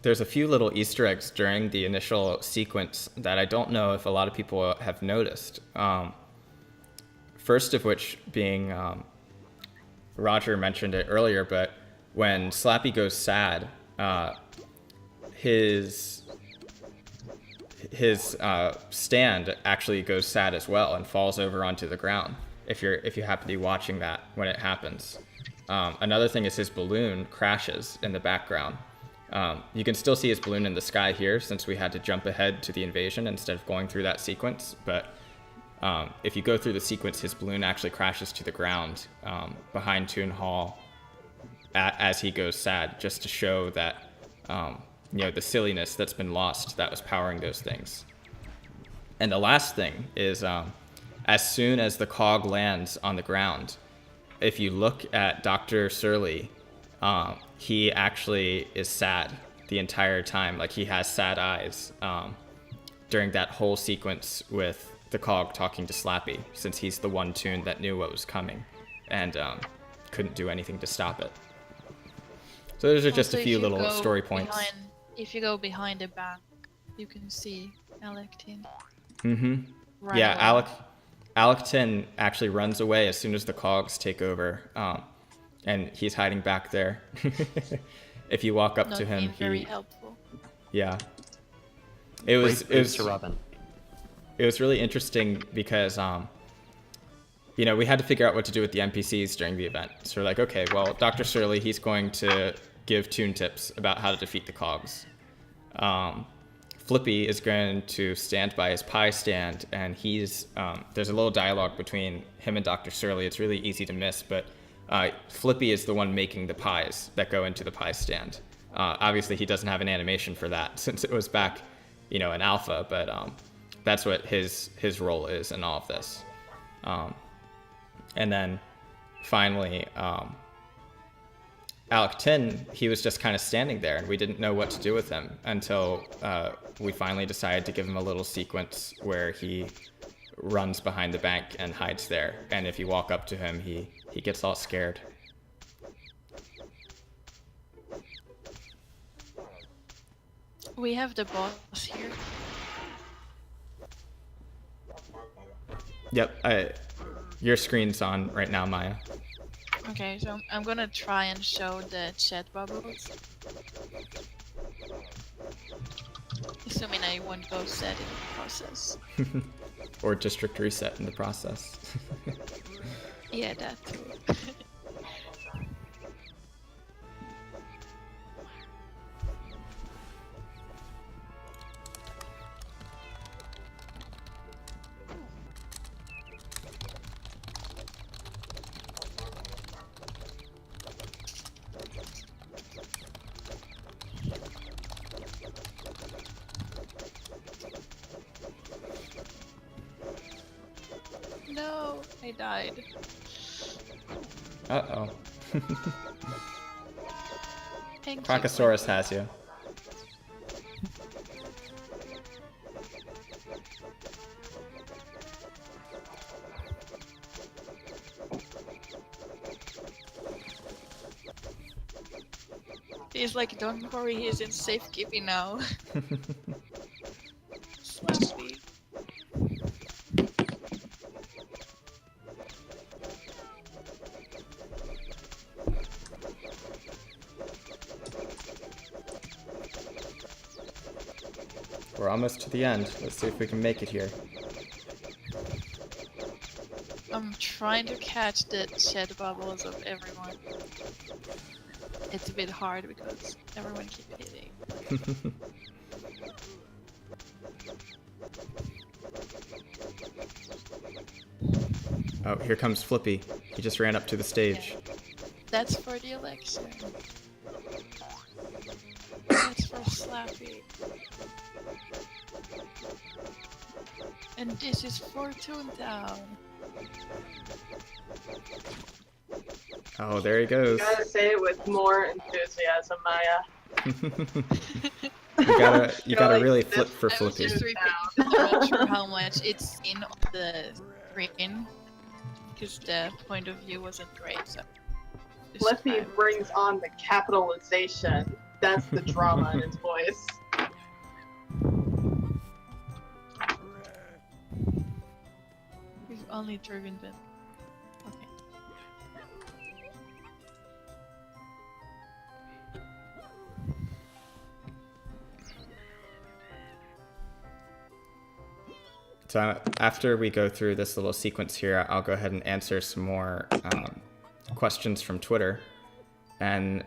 There's a few little Easter eggs during the initial sequence that I don't know if a lot of people have noticed. First of which being, Roger mentioned it earlier, but when Slappy goes sad, his stand actually goes sad as well and falls over onto the ground, if you happen to be watching that when it happens. Another thing is his balloon crashes in the background. You can still see his balloon in the sky here, since we had to jump ahead to the invasion instead of going through that sequence. But if you go through the sequence, his balloon actually crashes to the ground behind Toon Hall as he goes sad, just to show that the silliness that's been lost that was powering those things. And the last thing is, as soon as the cog lands on the ground, if you look at Dr. Surly, he actually is sad the entire time. Like, he has sad eyes during that whole sequence with the cog talking to Slappy, since he's the one Toon that knew what was coming and couldn't do anything to stop it. So those are just Also, a few if you little go story points. If you go behind the back, you can see Alec-Tin. Mm-hmm. Right Yeah, away. Alec-Tin actually runs away as soon as the cogs take over. And he's hiding back there. If you walk up Not to him, being very helpful. yeah. It was to Robin. It was really interesting because we had to figure out what to do with the NPCs during the event. So we're like, okay, well, Dr. Surly, he's going to give Toon tips about how to defeat the cogs. Flippy is going to stand by his pie stand, and there's a little dialogue between him and Dr. Surly. It's really easy to miss, but Flippy is the one making the pies that go into the pie stand. Obviously, he doesn't have an animation for that since it was back, in alpha, but that's what his role is in all of this. And then finally, Alec-Tin, he was just kind of standing there, and we didn't know what to do with him until we finally decided to give him a little sequence where he runs behind the bank and hides there. And if you walk up to him, he gets all scared. We have the boss here. Yep, your screen's on right now, Maya. Okay, so I'm gonna try and show the chat bubbles. Assuming I won't go sad in the process. Or district reset in the process. Yeah, that too. No, I died. Uh-oh. Thank you. Crocosaurus has you. He's like, don't worry, he's in safekeeping now. Slash me. We're almost to the end. Let's see if we can make it here. I'm trying to catch the chat bubbles of everyone. It's a bit hard because everyone keeps hitting. Oh, here comes Flippy. He just ran up to the stage. That's for the election. That's for Slappy. And this is for Toontown. Oh, there he goes. You gotta say it with more enthusiasm, Maya. You gotta like, really this- flip for I was Flippy. just repeating, I'm not sure how much it's in on the screen, because the point of view wasn't great, so... Flippy describe. brings on the capitalization. That's the drama in his voice. We've only driven them. Okay. So after we go through this little sequence here, I'll go ahead and answer some more questions from Twitter, and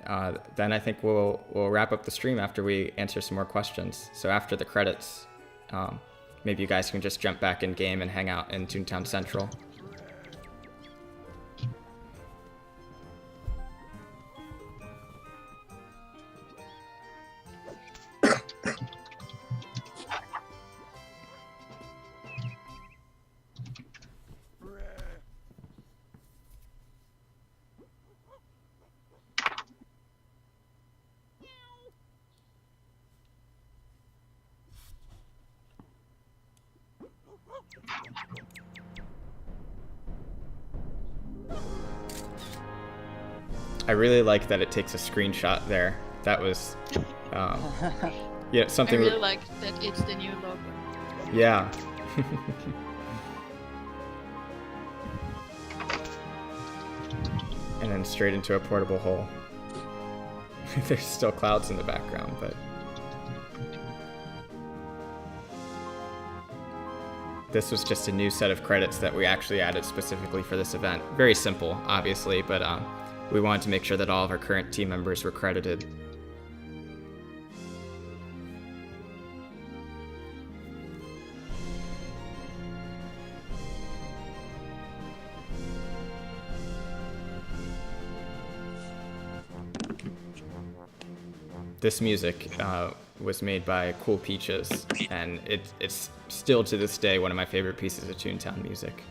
then I think we'll wrap up the stream after we answer some more questions. So after the credits, maybe you guys can just jump back in game and hang out in Toontown Central. I really like that it takes a screenshot there. That was, yeah, something. I really like that it's the new logo. Yeah. And then straight into a portable hole. There's still clouds in the background, but... This was just a new set of credits that we actually added specifically for this event. Very simple, obviously, but we wanted to make sure that all of our current team members were credited. This music was made by Cool Peaches, and it's still to this day one of my favorite pieces of Toontown music.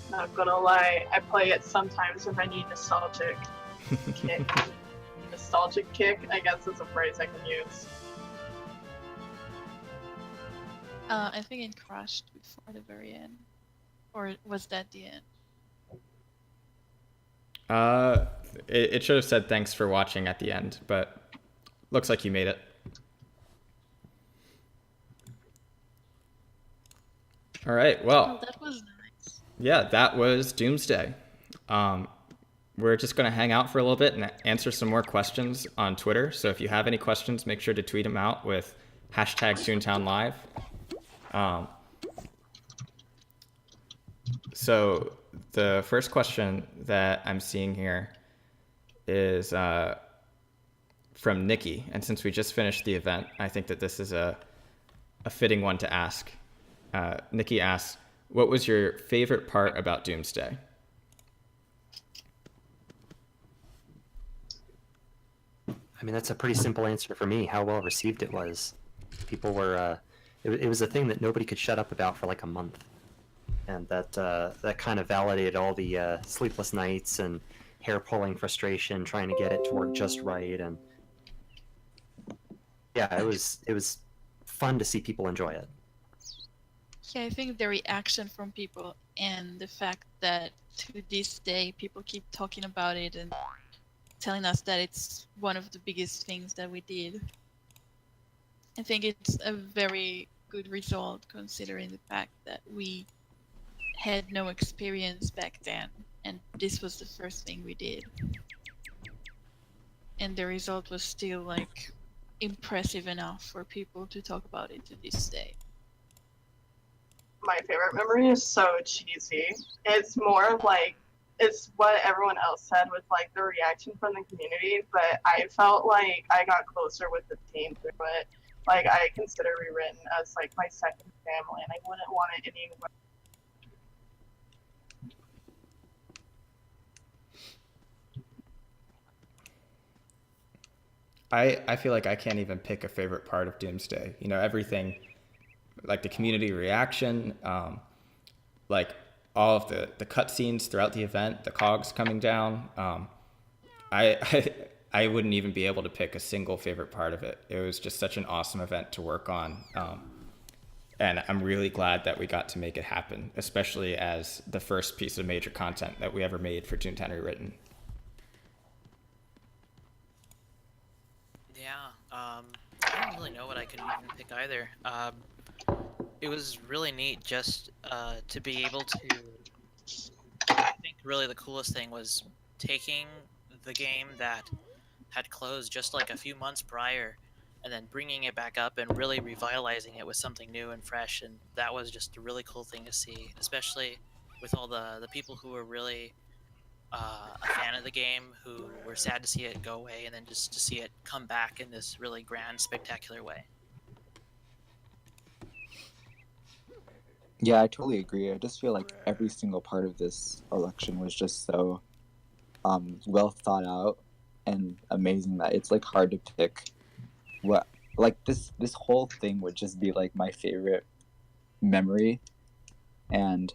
Not gonna lie, I play it sometimes if I need nostalgic kick. Nostalgic kick, I guess is a phrase I can use. I think it crashed before the very end. Or was that the end? It should have said thanks for watching at the end, but looks like you made it. All right. Well, that was nice. yeah, that was Doomsday. We're just going to hang out for a little bit and answer some more questions on Twitter. So if you have any questions, make sure to tweet them out with hashtag Toontown Live. So the first question that I'm seeing here is from Nikki. And since we just finished the event, I think that this is a fitting one to ask. Nikki asks, what was your favorite part about Doomsday? I mean, that's a pretty simple answer for me. How well received it was. People were. It was a thing that nobody could shut up about for like a month, and that kind of validated all the sleepless nights and hair-pulling frustration trying to get it to work just right. And yeah, it was fun to see people enjoy it. Yeah, I think the reaction from people and the fact that to this day people keep talking about it and telling us that it's one of the biggest things that we did. I think it's a very good result considering the fact that we had no experience back then and this was the first thing we did. And the result was still like impressive enough for people to talk about it to this day. My favorite memory is so cheesy. It's more of like, it's what everyone else said with like the reaction from the community, but I felt like I got closer with the team through it. Like I consider Rewritten as like my second family, and I wouldn't want it any way. I feel like I can't even pick a favorite part of Doomsday. You know, everything, like the community reaction, like all of the cutscenes throughout the event, the cogs coming down. I wouldn't even be able to pick a single favorite part of it. It was just such an awesome event to work on. And I'm really glad that we got to make it happen, especially as the first piece of major content that we ever made for Toontown Rewritten. Yeah, I don't really know what I could even pick either. It was really neat just to be able to. I think really the coolest thing was taking the game that had closed just like a few months prior and then bringing it back up and really revitalizing it with something new and fresh, and that was just a really cool thing to see, especially with all the people who were really a fan of the game, who were sad to see it go away, and then just to see it come back in this really grand, spectacular way. Yeah, I totally agree. I just feel like every single part of this election was just so well thought out and amazing that it's like hard to pick what, like this whole thing would just be like my favorite memory, and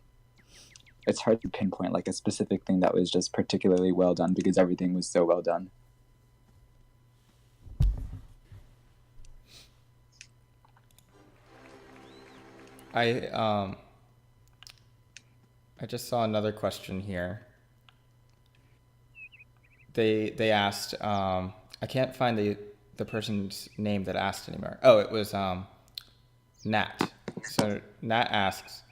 it's hard to pinpoint like a specific thing that was just particularly well done because everything was so well done. I just saw another question here. They asked, I can't find the person's name that asked anymore. Oh, it was Nat. So Nat asks,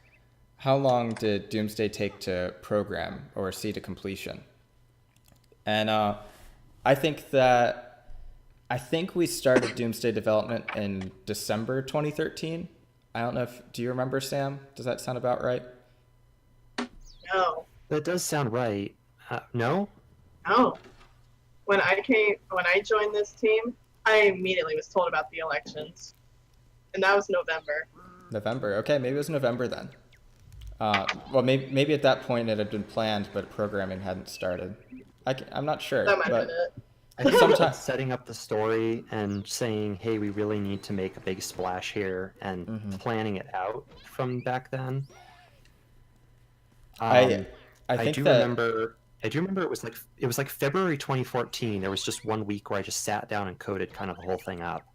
how long did Doomsday take to program or see to completion? And I think we started Doomsday development in December 2013. I don't know do you remember, Sam? Does that sound about right? No. That does sound right. No? No. When I joined this team, I immediately was told about the elections. And that was November. November. Okay, maybe it was November then. Well, maybe at that point it had been planned, but programming hadn't started. I'm not sure. That might have been it. I think sometimes setting up the story and saying, hey, we really need to make a big splash here, and planning it out from back then. I do remember it was like February 2014. There was just 1 week where I just sat down and coded kind of the whole thing up.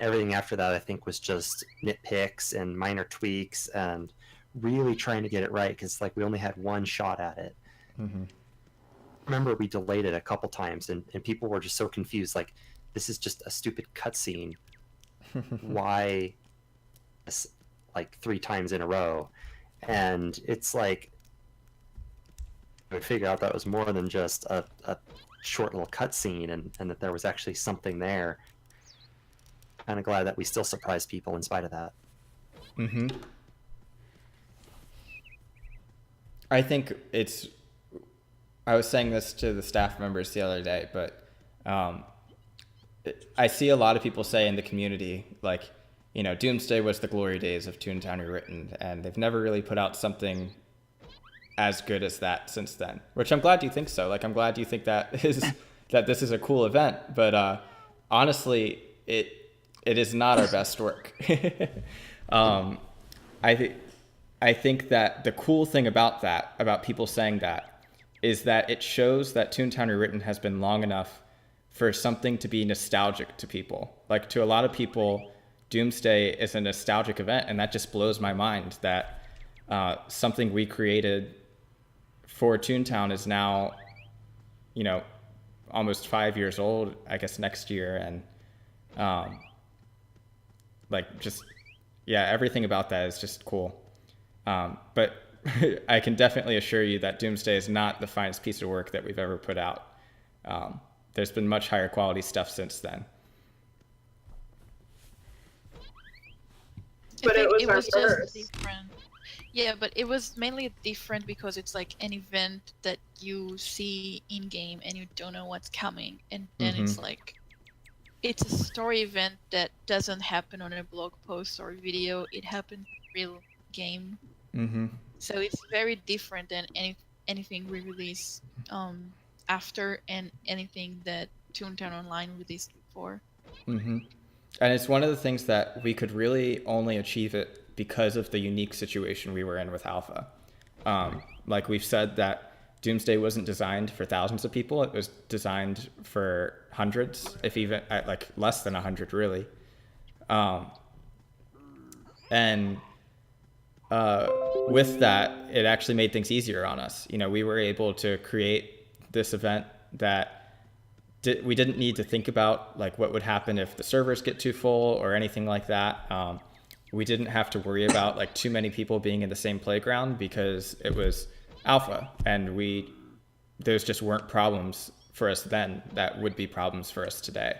Everything after that, I think, was just nitpicks and minor tweaks and really trying to get it right because like we only had one shot at it. Mm-hmm. I remember we delayed it a couple times and people were just so confused, like, this is just a stupid cutscene. Why like 3 times in a row, and it's like I would figure out that was more than just a short little cutscene, and that there was actually something there. Kind of glad that we still surprised people in spite of that. Mm-hmm. I think it's. I was saying this to the staff members the other day, but I see a lot of people say in the community, like, you know, Doomsday was the glory days of Toontown Rewritten, and they've never really put out something as good as that since then. Which I'm glad you think so. Like, I'm glad you think that is that this is a cool event, but honestly, it is not our best work. I think that the cool thing about people saying that, is that it shows that Toontown Rewritten has been long enough for something to be nostalgic to people. Like, to a lot of people, Doomsday is a nostalgic event, and that just blows my mind that something we created for Toontown is now, you know, almost 5 years old, I guess next year, and like, just, yeah, everything about that is just cool. But I can definitely assure you that Doomsday is not the finest piece of work that we've ever put out. There's been much higher quality stuff since then. But it was our just first. different. Yeah, but it was mainly different because it's like an event that you see in game and you don't know what's coming, and then it's like it's a story event that doesn't happen on a blog post or video. It happened in real game. Mm-hmm. So it's very different than anything we release after, and anything that Toontown Online released before. Mm-hmm. And it's one of the things that we could really only achieve it because of the unique situation we were in with Alpha. Like we've said, that Doomsday wasn't designed for thousands of people. It was designed for hundreds, if even like less than 100, really. And with that, it actually made things easier on us. You know, we were able to create this event that we didn't need to think about like what would happen if the servers get too full or anything like that. We didn't have to worry about like too many people being in the same playground because it was Alpha, and those just weren't problems for us then that would be problems for us today.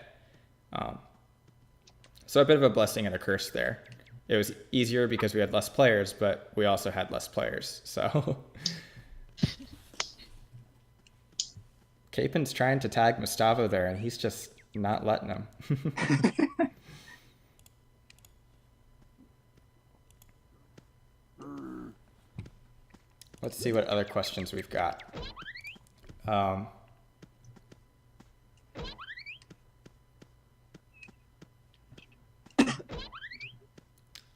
So a bit of a blessing and a curse there. It was easier because we had less players, but we also had less players. So Capen's trying to tag Gustavo there, and he's just not letting him. Let's see what other questions we've got.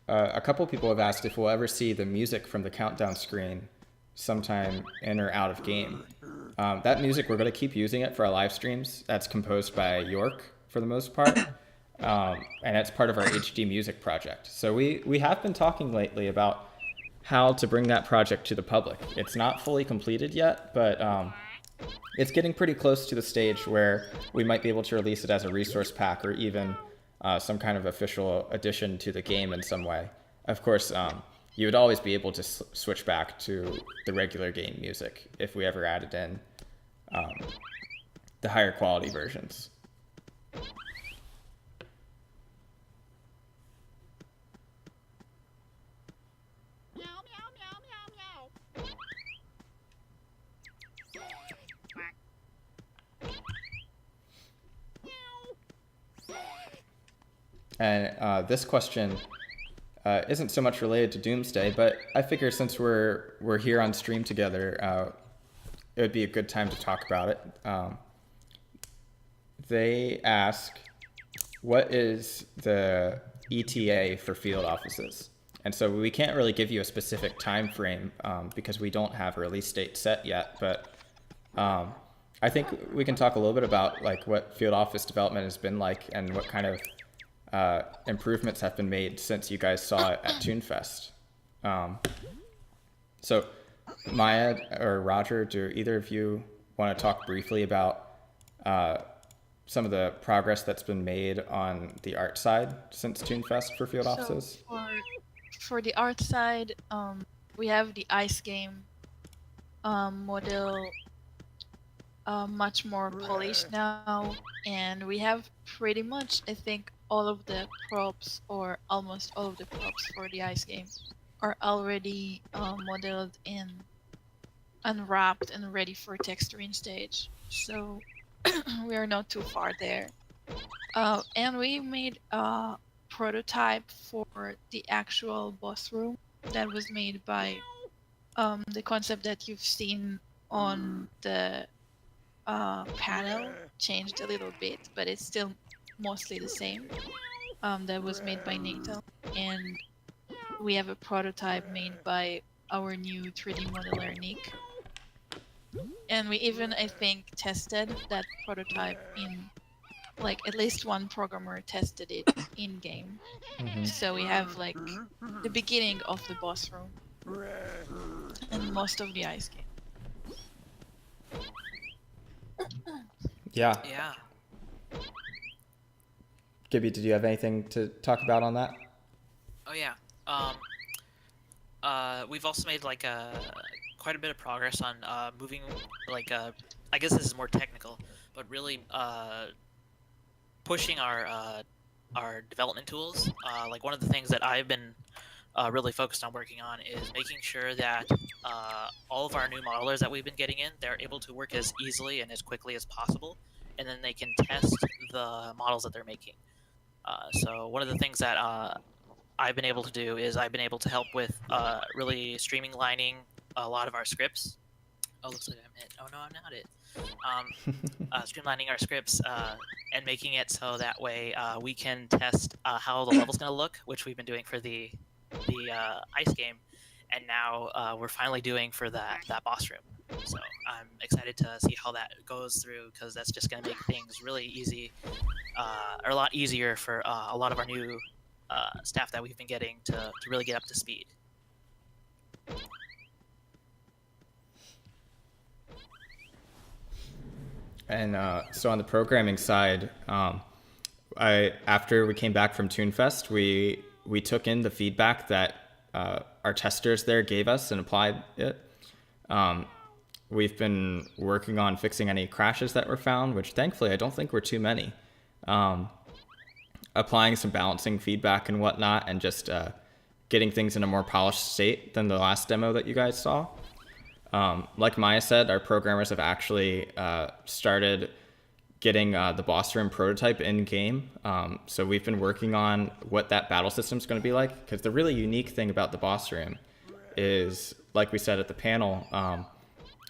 A couple people have asked if we'll ever see the music from the countdown screen sometime in or out of game. That music, we're going to keep using it for our live streams. That's composed by York for the most part. And it's part of our HD music project. So we have been talking lately about how to bring that project to the public. It's not fully completed yet, but it's getting pretty close to the stage where we might be able to release it as a resource pack, or even some kind of official addition to the game in some way. Of course, you would always be able to switch back to the regular game music if we ever added in the higher quality versions. And this question isn't so much related to Doomsday, but I figure since we're here on stream together, it would be a good time to talk about it. They ask, what is the ETA for field offices? And so we can't really give you a specific time frame because we don't have a release date set yet, but I think we can talk a little bit about like what field office development has been like and what kind of improvements have been made since you guys saw it at ToonFest. So Maya or Roger, do either of you want to talk briefly about some of the progress that's been made on the art side since ToonFest for field offices? for the art side, we have the ice game model much more polished now, and we have pretty much, I think, all of the props, or almost all of the props for the ice game are already modeled and unwrapped and ready for texturing stage. So we are not too far there. And we made a prototype for the actual boss room that was made by the concept that you've seen on the panel, changed a little bit, but it's still mostly the same. That was made by Nathan, and we have a prototype made by our new 3D modeler Nick. And we even, I think, tested that prototype in, like, at least one programmer tested it in game. So we have like the beginning of the boss room and most of the ice game. Yeah. Yeah. Gibby, did you have anything to talk about on that? Oh yeah. We've also made like quite a bit of progress on moving, like I guess this is more technical, but really pushing our development tools. Like one of the things that I've been really focused on working on is making sure that all of our new modelers that we've been getting in, they're able to work as easily and as quickly as possible, and then they can test the models that they're making. So one of the things that I've been able to do is I've been able to help with really streamlining a lot of our scripts. Oh, looks like I'm it. Oh no, I'm not it. Streamlining our scripts and making it so that way we can test how the level's going to look, which we've been doing for the ice game, and now we're finally doing for that boss room. So I'm excited to see how that goes through, because that's just going to make things really easy, or a lot easier for a lot of our new staff that we've been getting to really get up to speed. And so on the programming side, after we came back from ToonFest, we took in the feedback that our testers there gave us and applied it. We've been working on fixing any crashes that were found, which thankfully I don't think were too many. Applying some balancing feedback and whatnot, and just getting things in a more polished state than the last demo that you guys saw. Like Maya said, our programmers have actually started getting the boss room prototype in game. So we've been working on what that battle system is going to be like, because the really unique thing about the boss room is, like we said at the panel,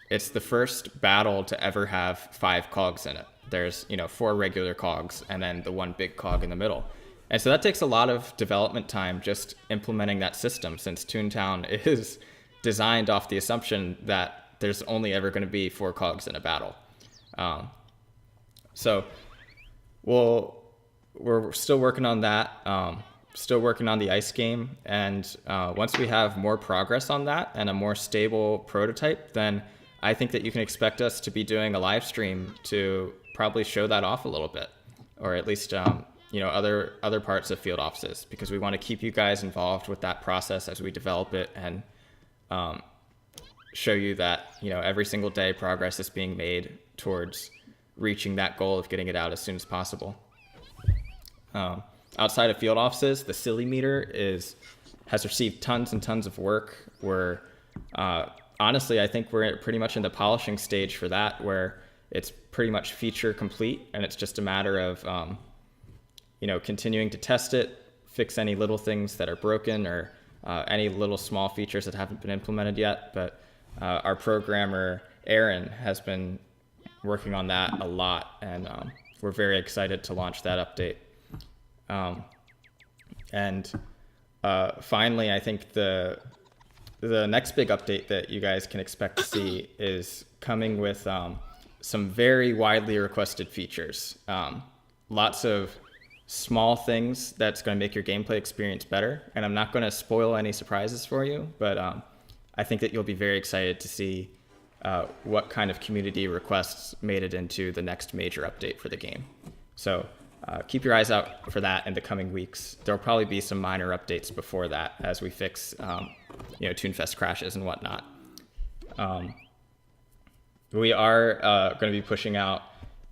it's the first battle to ever have 5 cogs in it. There's 4 regular cogs and then the one big cog in the middle. And so that takes a lot of development time just implementing that system, since Toontown is designed off the assumption that there's only ever going to be 4 cogs in a battle. So we're still working on that, still working on the ice game. And once we have more progress on that and a more stable prototype, then I think that you can expect us to be doing a live stream to probably show that off a little bit, or at least other parts of field offices, because we want to keep you guys involved with that process as we develop it, and show you that every single day progress is being made towards reaching that goal of getting it out as soon as possible. Outside of field offices, the Silly Meter has received tons and tons of work. Honestly, I think we're pretty much in the polishing stage for that, where it's pretty much feature complete, and it's just a matter of continuing to test it, fix any little things that are broken, or any little small features that haven't been implemented yet. But our programmer Aaron has been working on that a lot, and we're very excited to launch that update. And finally, I think the next big update that you guys can expect to see is coming with some very widely requested features. Lots of small things that's going to make your gameplay experience better. And I'm not going to spoil any surprises for you, but I think that you'll be very excited to see what kind of community requests made it into the next major update for the game. So keep your eyes out for that in the coming weeks. There'll probably be some minor updates before that as we fix, ToonFest crashes and whatnot. We are going to be pushing out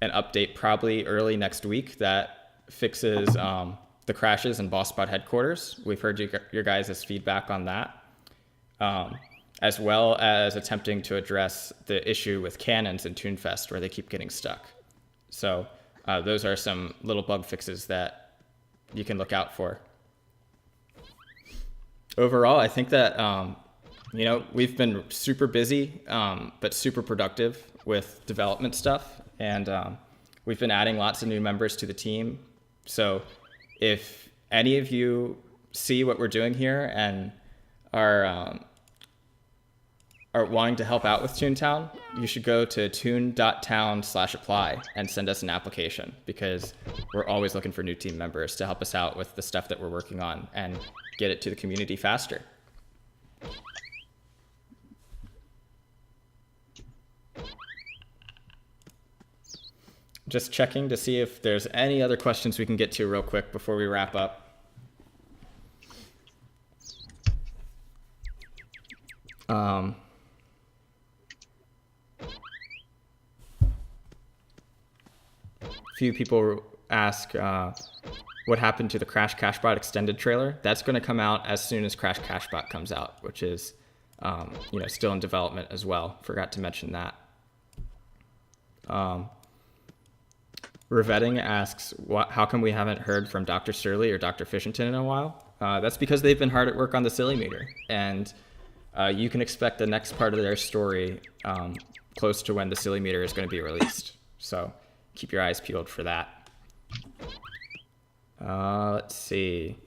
an update probably early next week that fixes the crashes in Boss Spot headquarters. We've heard your guys' feedback on that, as well as attempting to address the issue with cannons in ToonFest where they keep getting stuck. So those are some little bug fixes that you can look out for. Overall, I think that, we've been super busy, but super productive with development stuff. And we've been adding lots of new members to the team. So if any of you see what we're doing here and are wanting to help out with Toontown, you should go to toon.town/apply and send us an application, because we're always looking for new team members to help us out with the stuff that we're working on and get it to the community faster. Just checking to see if there's any other questions we can get to real quick before we wrap up. Few people ask what happened to the Crash Cashbot extended trailer. That's going to come out as soon as Crash Cashbot comes out, which is still in development as well. Forgot to mention that. Revetting asks, how come we haven't heard from Dr. Surly or Dr. Fishington in a while? That's because they've been hard at work on the Silly Meter, and you can expect the next part of their story close to when the Silly Meter is going to be released. So keep your eyes peeled for that. Let's see.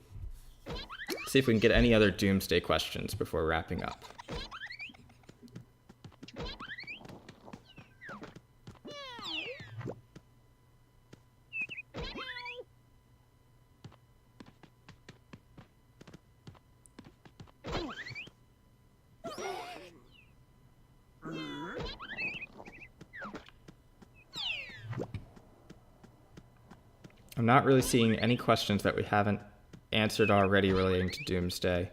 See if we can get any other Doomsday questions before wrapping up. I'm not really seeing any questions that we haven't answered already relating to Doomsday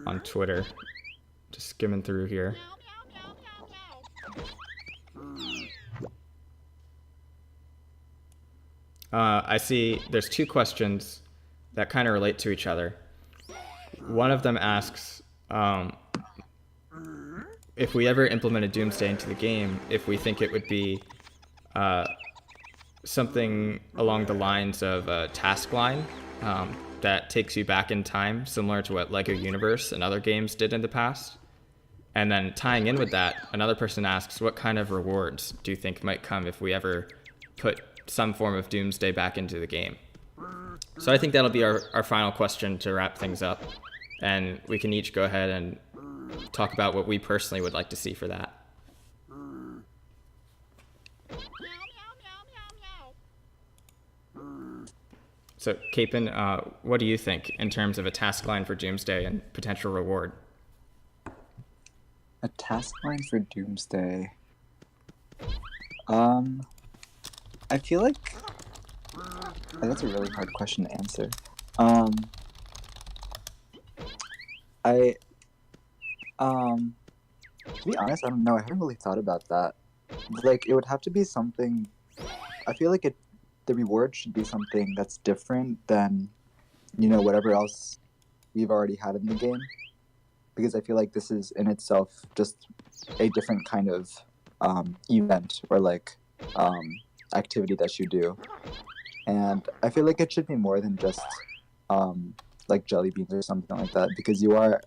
on Twitter. Just skimming through here. I see there's two questions that kind of relate to each other. One of them asks if we ever implemented Doomsday into the game, if we think it would be something along the lines of a task line that takes you back in time, similar to what LEGO Universe and other games did in the past. And then tying in with that, another person asks, what kind of rewards do you think might come if we ever put some form of Doomsday back into the game? So I think that'll be our final question to wrap things up. And we can each go ahead and talk about what we personally would like to see for that. So, Capon, what do you think in terms of a task line for Doomsday and potential reward? A task line for Doomsday. I feel like that's a really hard question to answer. To be honest, I don't know. I haven't really thought about that. Like, it would have to be something. I feel like the reward should be something that's different than, whatever else we've already had in the game. Because I feel like this is in itself just a different kind of event or activity that you do. And I feel like it should be more than just like jelly beans or something like that, because you are,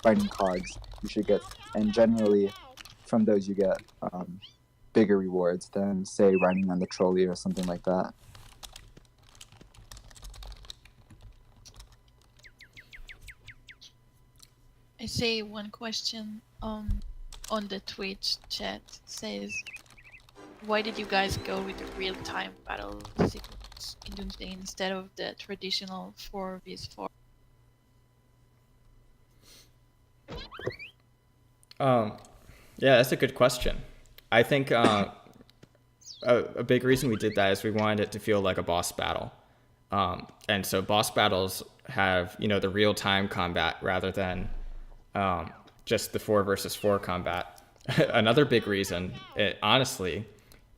fighting cogs. You should get, and generally from those you get bigger rewards than, say, riding on the trolley or something like that. I say one question on the Twitch chat says, why did you guys go with the real-time battle sequence in Doomsday instead of the traditional 4v4? Yeah, that's a good question. I think a big reason we did that is we wanted it to feel like a boss battle. And so boss battles have, you know, the real-time combat rather than just the 4 versus 4 combat. Another big reason, honestly,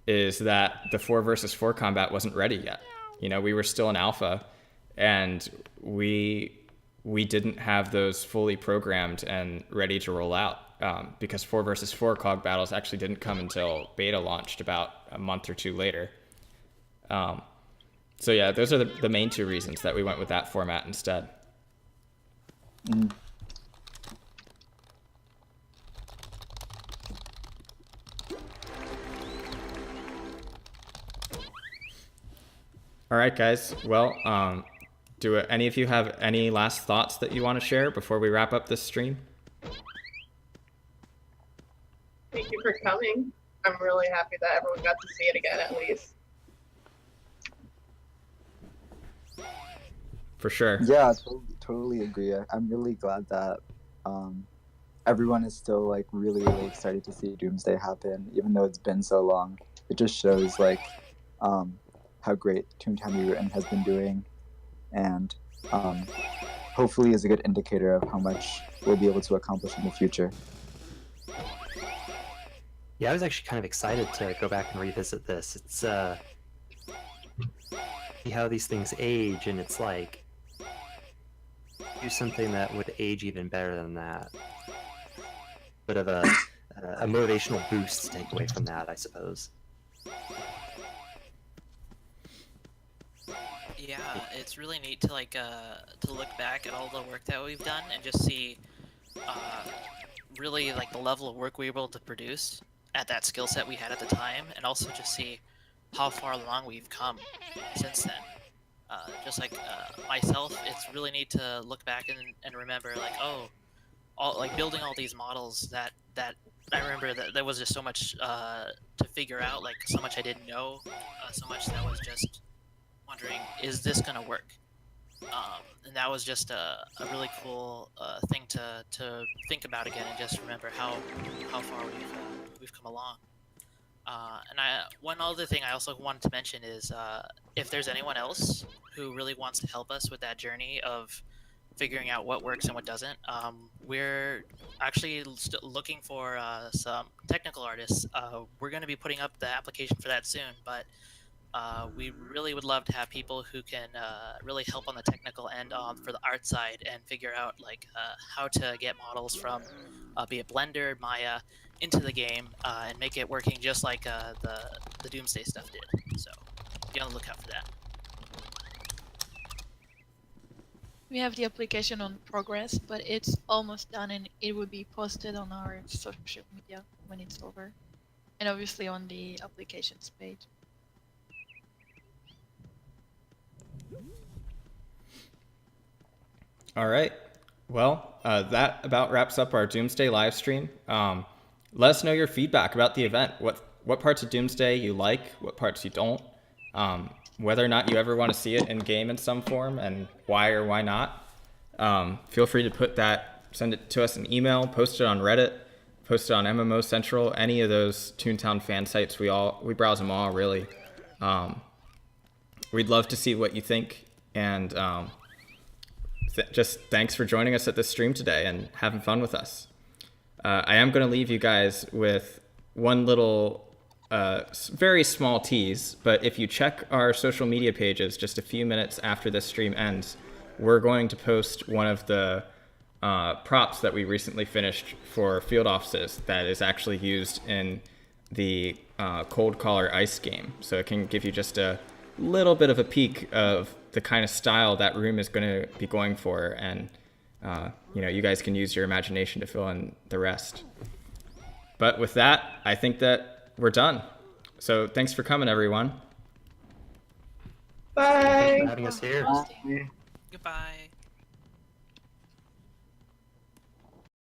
is that the 4 versus 4 combat wasn't ready yet. You know, we were still in alpha, and we didn't have those fully programmed and ready to roll out, because 4 versus 4 cog battles actually didn't come until beta launched about a month or two later. So yeah, those are the main 2 reasons that we went with that format instead. Mm. All right, guys. Well, do any of you have any last thoughts that you want to share before we wrap up this stream? Thank you for coming. I'm really happy that everyone got to see it again, at least. For sure. Yeah, totally agree. I'm really glad that everyone is still like really excited to see Doomsday happen, even though it's been so long. It just shows like how great Toontown Rewritten has been doing, and hopefully is a good indicator of how much we'll be able to accomplish in the future. Yeah, I was actually kind of excited to go back and revisit this. It's see how these things age, and it's like do something that would age even better than that. Bit of a motivational boost to take away from that, I suppose. Yeah, it's really neat to like to look back at all the work that we've done and just see really like the level of work we were able to produce at that skill set we had at the time, and also just see how far along we've come since then. Just like myself, it's really neat to look back and remember like, oh, like building all these models that I remember that there was just so much to figure out, like so much I didn't know, so much that was just wondering, is this gonna work? And that was just a really cool thing to think about again, and just remember how far we've come along. And one other thing I also wanted to mention is if there's anyone else who really wants to help us with that journey of figuring out what works and what doesn't, we're actually looking for some technical artists. We're going to be putting up the application for that soon, but we really would love to have people who can really help on the technical end for the art side and figure out like how to get models from be it Blender, Maya, into the game and make it working just like the Doomsday stuff did. So be on the lookout for that. We have the application on progress, but it's almost done, and it will be posted on our social media when it's over, and obviously on the applications page. All right. Well, that about wraps up our Doomsday live stream. Let us know your feedback about the event. What parts of Doomsday you like, what parts you don't, whether or not you ever want to see it in game in some form, and why or why not. Feel free to send it to us in email, post it on Reddit, post it on MMO Central, any of those Toontown fan sites. We browse them all, really. We'd love to see what you think, and just thanks for joining us at this stream today and having fun with us. I am going to leave you guys with one little very small tease, but if you check our social media pages just a few minutes after this stream ends, we're going to post one of the props that we recently finished for field offices that is actually used in the Cold Collar Ice game. So it can give you just a little bit of a peek of the kind of style that room is going to be going for, and you guys can use your imagination to fill in the rest. But with that, I think that we're done. So thanks for coming, everyone. Bye. Thanks for having us here. Bye. Goodbye.